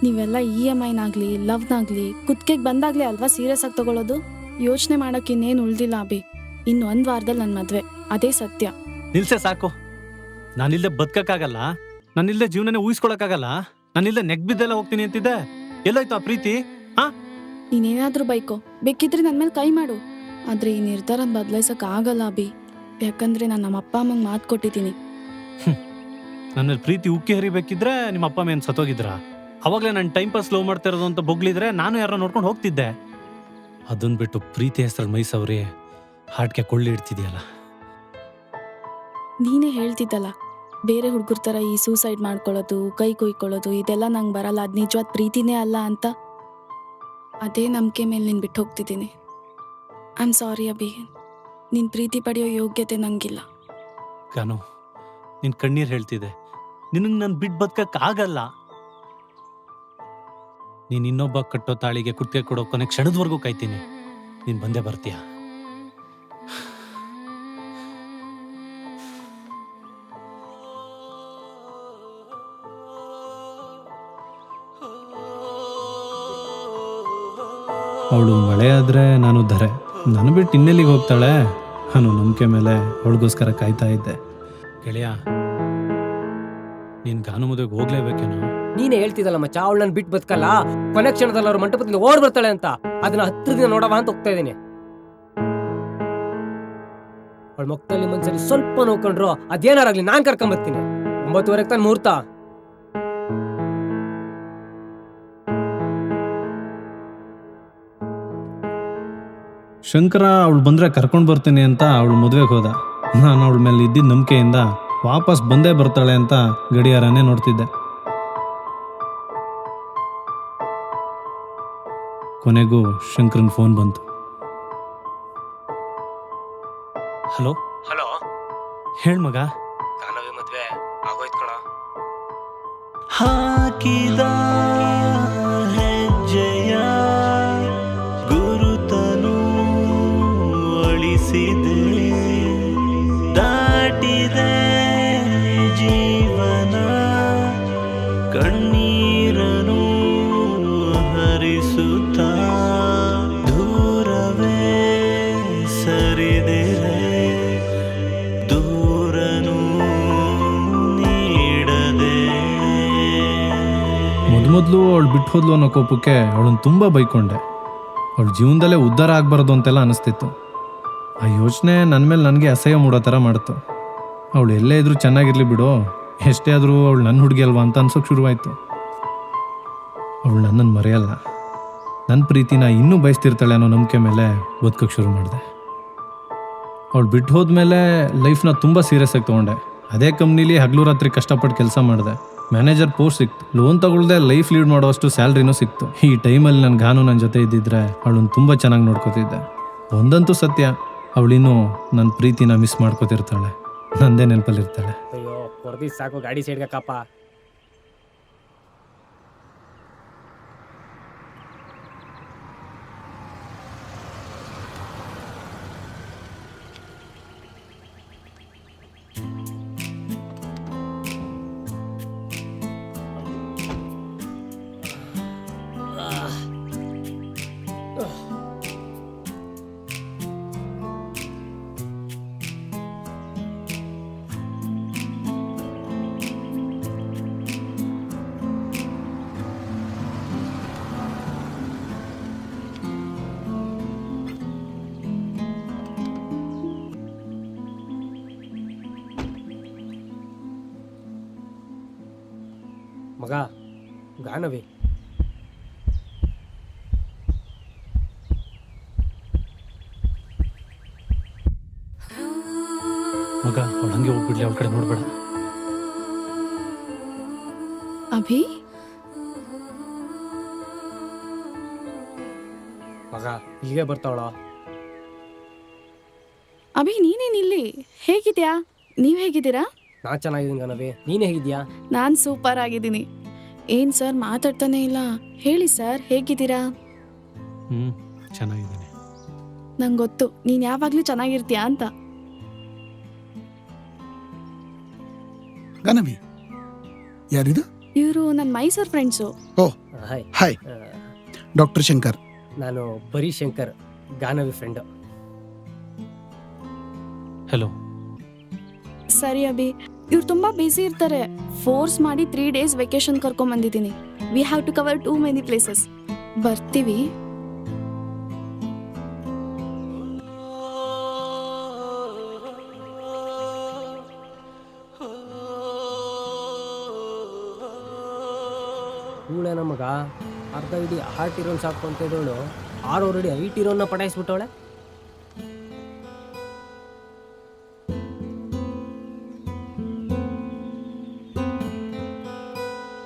ನೀವೆಲ್ಲ EMIನಾಗ್ಲಿ ಲವ್ನಾಗ್ಲಿ ಕುತ್ತಿಗೆಗೆ ಬಂದಾಗ್ಲಿ ಅಲ್ವಾ ಸೀರಿಯಸ್ ಆಗಿ ತಗೊಳ್ಳೋದು. ಯೋಚನೆ ಮಾಡಕ್ ಇನ್ನೇನು ಉಳ್ದಿಲ್ಲ ಅಭಿ. ಇನ್ನು 1 ವಾರದಲ್ಲಿ ನನ್ನ ಮದ್ವೆ, ಅದೇ ಸತ್ಯ. ನಿಲ್ಸೆ ಸಾಕು. ನಾನಿಲ್ದೆ ಬದುಕಕ್ಕಾಗಲ್ಲ, ನಾನಿಲ್ದೆ ಜೀವನನೇ ಊಹಿಸ್ಕೊಳಕ್ಕಾಗಲ್ಲ, ನಾನಿಲ್ದೆ ನೆಗ್ಬಿದ್ದೆಲ್ಲ ಹೋಗ್ತೀನಿ ಅಂತಿದ್ದೆ. ಎಲ್ಲೋಯ್ತು ಆ ಪ್ರೀತಿ? ನೀನೇನಾದ್ರೂ ಬೈಕೋ, ಬೇಕಿದ್ರೆ ನನ್ನ ಮೇಲೆ ಕೈ ಮಾಡು. ಆದ್ರೆ ಈ ನಿರ್ಧಾರ ಬದಲಾಯಿಸಕ್ ಆಗಲ್ಲ ಅಭಿ. ಯಾಕಂದ್ರೆ ನಾನು ನಮ್ಮ ಅಪ್ಪ ಅಮ್ಮಂಗೆ ಮಾತು ಕೊಟ್ಟಿದ್ದೀನಿ. ನನ್ನ ಪ್ರೀತಿ ಉಕ್ಕಿ ಹರಿಬೇಕಿದ್ರೆ ನಿಮ್ಮ ಅಪ್ಪ ಅಮ್ಮ ಏನ್ ಸತ್ತೋಗಿದ್ರ? ಅವಾಗಲೇ ನಾನು ಟೈಮ್ ಪಾಸ್ ಲವ್ ಮಾಡ್ತಾ ಇರೋದು ಅಂತ ಬೊಗ್ಲಿದ್ರೆ ನಾನು ಯಾರೋ ನೋಡ್ಕೊಂಡು ಹೋಗ್ತಿದ್ದೆ. ಅದನ್ನ ಬಿಟ್ಟು ಪ್ರೀತಿ ಹೆಸರು ಮೈಸವ್ರಿ ಹಾಟ್ಗೆ ಕೊಳ್ಳಿ ಇಡ್ತಿದ್ಯಲ್ಲ. ನೀನೇ ಹೇಳ್ತಿದ್ದಲ್ಲ, ಬೇರೆ ಹುಡುಗರ ಥರ ಈ ಸೂಸೈಡ್ ಮಾಡ್ಕೊಳ್ಳೋದು, ಕೈ ಕೊಯ್ಕೊಳ್ಳೋದು ಇದೆಲ್ಲ ನಂಗೆ ಬರಲ್ಲ, ಅದು ನಿಜವಾದ ಪ್ರೀತಿನೇ ಅಲ್ಲ ಅಂತ. ಅದೇ ನಂಬಿಕೆ ಮೇಲೆ ನೀನು ಬಿಟ್ಟು ಹೋಗ್ತಿದ್ದೀನಿ. ಐ ಆಮ್ ಸಾರಿ ಅಭಿ, ನಿನ್ನ ಪ್ರೀತಿ ಪಡೆಯೋ ಯೋಗ್ಯತೆ ನಂಗಿಲ್ಲ. ಗಾನು, ನಿನ್ ಕಣ್ಣೀರ್ ಹೇಳ್ತಿದೆ. ನಿನಗೆ ನಾನು ಬಿಟ್ಟು ಬದುಕಕ್ ಆಗಲ್ಲ. ನೀನ್ ಇನ್ನೊಬ್ಬ ಕಟ್ಟೋ ತಾಳಿಗೆ ಕುತ್ತಿಗೆ ಕೊಡೋ ಕೊನೆ ಕ್ಷಣದವರೆಗೂ ಕಾಯ್ತೀನಿ. ನೀನ್ ಬಂದೇ ಬರ್ತೀಯ. ಅವಳು ಮಳೆ ಆದ್ರೆ ನಾನು ಧರೆ. ನಾನು ಬಿಟ್ಟು ಇನ್ನೆಲ್ಲಿಗೆ ಹೋಗ್ತಾಳೆ ನಾನು ನಂಬಿಕೆ ಮೇಲೆ ಅವಳಿಗೋಸ್ಕರ ಕಾಯ್ತಾ ಇದ್ದೆ. ಗೆಳೆಯ, ನೀನ್ ಗಾನು ಮದುವೆಗೆ ಹೋಗ್ಲೇಬೇಕೇನೋ? ನೀನೇ ಹೇಳ್ತಿದ್ದಲ್ಲ ಮಚ್ಚ, ಅವಳು ನನ್ ಬಿಟ್ಟು ಬದುಕಲ್ಲ, ಕೊನೆ ಕ್ಷಣದಲ್ಲಿ ಅವ್ರ ಮಂಟಪದಲ್ಲಿ ಓಡ್ ಬರ್ತಾಳೆ ಅಂತ. ಅದನ್ನ 10 ದಿನ ನೋಡವ ಅಂತ ಹೋಗ್ತಾ ಇದ್ದೀನಿ. ಅವಳ ಮಕ್ಕಳಲ್ಲಿ ಮನ್ಸಲ್ಲಿ ಸ್ವಲ್ಪ ನೋಡ್ಕೊಂಡ್ರು ಅದೇನಾರಾಗ್ಲಿ ನಾನ್ ಕರ್ಕೊಂಬರ್ತೀನಿ. 9:30 ತಾನು ಮುಹೂರ್ತ. ಶಂಕರ ಅವಳು ಬಂದ್ರೆ ಕರ್ಕೊಂಡು ಬರ್ತೀನಿ ಅಂತ ಅವಳು ಮದುವೆಗೆ ಹೋದ. ನಾನು ಅವಳ ಮೇಲೆ ಇದ್ದಿದ್ದ ನಂಬಿಕೆಯಿಂದ ವಾಪಸ್ ಬಂದೇ ಬರ್ತಾಳೆ ಅಂತ ಗಡಿಯಾರನೇ ನೋಡ್ತಿದ್ದೆ. ಕೊನೆಗೂ ಶಂಕರನ್ ಫೋನ್ ಬಂತು. ಹಲೋ ಹಲೋ, ಹೇಳ್ ಮಗ. ಕಾನವಿ ಮದ್ವೆ ಆಗೋಯ್ತು ಕಣ. ಹಾಕಿದ ಹೆಜ್ಜೆಯ ಗುರುತನು ಅಳಿಸಿದೆ, ದಾಟಿದೆ ಜೀವನ ಕಣ್ಣೀರನು ಹರಿಸುತ್ತ, ದೂರವೇ ಸರಿದಿರೆ ದೂರನು ನೀಡದೆ. ಮೊದಲು ಅವಳು ಬಿಟ್ಟು ಹೋದ್ಲು ಅನ್ನೋ ಕೋಪಕ್ಕೆ ಅವಳನ್ನು ತುಂಬ ಬೈಕೊಂಡೆ. ಅವಳ ಜೀವನದಲ್ಲೇ ಉದ್ಧಾರ ಆಗ್ಬಾರ್ದು ಅಂತೆಲ್ಲ ಅನಿಸ್ತಿತ್ತು. ಆ ಯೋಚನೆ ನನ್ನ ಮೇಲೆ ನನಗೆ ಅಸಹ್ಯ ಮೂಡೋ ಥರ ಮಾಡ್ತು. ಅವಳು ಎಲ್ಲೇ ಇದ್ರೂ ಚೆನ್ನಾಗಿರ್ಲಿ ಬಿಡು, ಎಷ್ಟೇ ಆದರೂ ಅವಳು ನನ್ನ ಹುಡುಗಿ ಅಲ್ವಾ ಅಂತ ಅನ್ಸೋಕೆ ಶುರುವಾಯಿತು. ಅವಳು ನನ್ನನ್ನು ಮರೆಯಲ್ಲ, ನನ್ನ ಪ್ರೀತಿನ ಇನ್ನೂ ಬಯಸ್ತಿರ್ತಾಳೆ ಅನ್ನೋ ನಂಬಿಕೆ ಮೇಲೆ ಬದುಕೋಕೆ ಶುರು ಮಾಡಿದೆ. ಅವಳು ಬಿಟ್ಟು ಹೋದ್ಮೇಲೆ ಲೈಫ್ನ ತುಂಬ ಸೀರಿಯಸ್ ಆಗಿ ತೊಗೊಂಡೆ. ಅದೇ ಕಂಪ್ನೀಲಿ ಹಗಲು ರಾತ್ರಿ ಕಷ್ಟಪಟ್ಟು ಕೆಲಸ ಮಾಡಿದೆ. ಮ್ಯಾನೇಜರ್ ಪೋಸ್ಟ್ ಸಿಕ್ತು. ಲೋನ್ ತಗೊಳ್ದೆ ಲೈಫ್ ಲೀಡ್ ಮಾಡುವಷ್ಟು ಸ್ಯಾಲ್ರಿನೂ ಸಿಕ್ತು. ಈ ಟೈಮಲ್ಲಿ ನನ್ನ ಗಾನು ನನ್ನ ಜೊತೆ ಇದ್ದಿದ್ರೆ ಅವಳನ್ನು ತುಂಬ ಚೆನ್ನಾಗಿ ನೋಡ್ಕೋತಿದ್ದೆ. ಒಂದಂತೂ ಸತ್ಯ, ಅವಳಿನ್ನೂ ನನ್ನ ಪ್ರೀತಿನ ಮಿಸ್ ಮಾಡ್ಕೋತಿರ್ತಾಳೆ, ನಂದೇ ನೆನಪಲ್ಲಿರ್ತಾಳೆ. ಅಯ್ಯೋ ಕೊಡ್ದಿ ಸಾಕು, ಗಾಡಿ ಸೈಡ್ಗೆ ಕಾಪ. ಮಗ ಗಾನವಿ, ಮಗ ಅವಳು ಹಂಗೆ ಹೋಗ್ಬಿಡ್ಲಿ, ಅವಳ ಕಡೆ ನೋಡ್ಬೇಡ. ಅಭಿ, ಮಗ ಇಲ್ಲಿಗೆ ಬರ್ತಾವಳ. ಅಭಿ ನೀನೇನಿಲ್ಲಿ? ಹೇಗಿದ್ಯಾ? ನೀವು ಹೇಗಿದ್ದೀರಾ? ನಾ ಚೆನ್ನಾಗಿದ್ದೀನಿ ಗಾನವಿ, ನೀನು ಹೇಗಿದ್ಯಾ? ನಾನು ಸೂಪರ್ ಆಗಿದ್ದೀನಿ. ಏನು ಸರ್ ಮಾತಾಡ್ತಾನೆ ಇಲ್ಲ? ಹೇಳಿ ಸರ್, ಹೇಗಿದ್ದೀರಾ? ಚೆನ್ನಾಗಿದ್ದೀನಿ. ನಂಗೆ ಗೊತ್ತು ನೀನು ಯಾವಾಗಲೂ ಚೆನ್ನಾಗಿರ್ತೀಯಾ ಅಂತ. ಗಾನವಿ, ಯಾರಿದು? ಇವರು ನನ್ನ Mysuru friends. Hi. Hi, doctor Shankar. ನಾನು ಬರೀ ಶಂಕರ್, ಗಾನವಿ ಫ್ರೆಂಡು. ಹಲೋ. ಸರಿ ಅಭಿ, ಇವ್ರು ತುಂಬಾ ಬ್ಯುಸಿ ಇರ್ತಾರೆ. ಫೋರ್ಸ್ ಮಾಡಿ 3 days ವೆಕೇಶನ್ ಕರ್ಕೊಂಡ್ ಬಂದಿದ್ದೀನಿ. We have to cover too many places. ಬರ್ತೀವಿ. ಇವಳೇನ ಮಗ, ಅರ್ಧ ಇಡೀ ಹಾರ್ಟ್ ಇರೋನ್ ಸಾಕು ಅಂತ ಇದ್ದವಳು 6 ಅಡಿ ಹೈಟ್ ಇರೋನ್ನ ಪಟಾಯಿಸ್ಬಿಟ್ಟವಳೆ.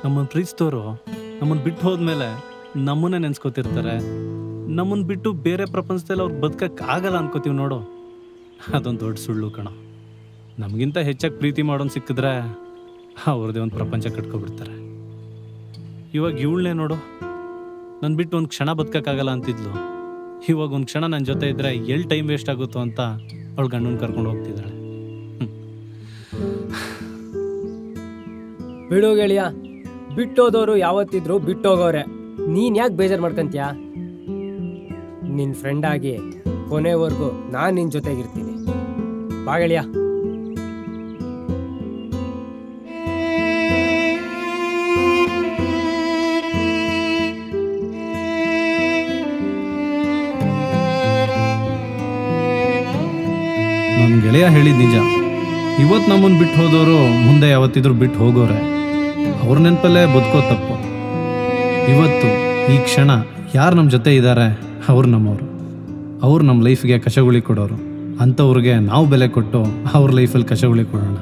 ನಮ್ಮನ್ನು ಪ್ರೀತಿಸಿದವರು ನಮ್ಮನ್ನು ಬಿಟ್ಟು ಹೋದ್ಮೇಲೆ ನಮ್ಮನ್ನೇ ನೆನ್ಸ್ಕೊತಿರ್ತಾರೆ. ನಮ್ಮನ್ನು ಬಿಟ್ಟು ಬೇರೆ ಪ್ರಪಂಚದಲ್ಲಿ ಅವ್ರು ಬದುಕಕ್ಕೆ ಆಗಲ್ಲ ಅನ್ಕೋತೀವಿ ನೋಡು, ಅದೊಂದು ದೊಡ್ಡ ಸುಳ್ಳು ಕಣ. ನಮಗಿಂತ ಹೆಚ್ಚಾಗಿ ಪ್ರೀತಿ ಮಾಡೋನು ಸಿಕ್ಕಿದ್ರೆ ಅವ್ರದ್ದೇ ಒಂದು ಪ್ರಪಂಚ ಕಟ್ಕೊಬಿಡ್ತಾರೆ. ಇವಾಗ ಇವಳನ್ನೇ ನೋಡು, ನನ್ನ ಬಿಟ್ಟು ಒಂದು ಕ್ಷಣ ಬದುಕಕ್ಕಾಗಲ್ಲ ಅಂತಿದ್ಲು. ಇವಾಗ ಒಂದು ಕ್ಷಣ ನನ್ನ ಜೊತೆ ಇದ್ದರೆ ಎಲ್ಲಿ ಟೈಮ್ ವೇಸ್ಟ್ ಆಗುತ್ತೋ ಅಂತ ಅವಳು ಗಂಡನ ಕರ್ಕೊಂಡು ಹೋಗ್ತಿದ್ದಾಳೆ. ಬಿಡು ಗೆಳೆಯ, ಬಿಟ್ಟೋದವರು ಯಾವತ್ತಿದ್ರು ಬಿಟ್ಟೋಗೋರೆ. ನೀನು ಯಾಕೆ ಬೇಜಾರು ಮಾಡ್ಕೊಂತೀಯ? ನಿನ್ನ ಫ್ರೆಂಡ್ ಆಗಿ ಕೊನೆವರೆಗೂ ನಾನು ನಿನ್ನ ಜೊತೆಗಿರ್ತೀನಿ. ಬಾ ಗೆಳೆಯ. ನನ್ನ ಗೆಳೆಯ ಹೇಳಿದ ನಿಜ. ಇವತ್ತು ನಮ್ಮನ್ನು ಬಿಟ್ಟು ಹೋದವರು ಮುಂದೆ ಯಾವತ್ತಿದ್ರು ಬಿಟ್ಟು ಹೋಗೋರೆ. ಅವ್ರ ನೆನಪಲ್ಲೇ ಬದುಕೋ ತಪ್ಪು. ಇವತ್ತು ಈ ಕ್ಷಣ ಯಾರು ನಮ್ಮ ಜೊತೆ ಇದ್ದಾರೆ ಅವ್ರು ನಮ್ಮವರು. ಅವ್ರು ನಮ್ಮ ಲೈಫ್ಗೆ ಕಷಗುಳಿ ಕೊಡೋರು. ಅಂಥವ್ರಿಗೆ ನಾವು ಬೆಲೆ ಕೊಟ್ಟು ಅವ್ರ ಲೈಫಲ್ಲಿ ಕಷಗುಳಿ ಕೊಡೋಣ.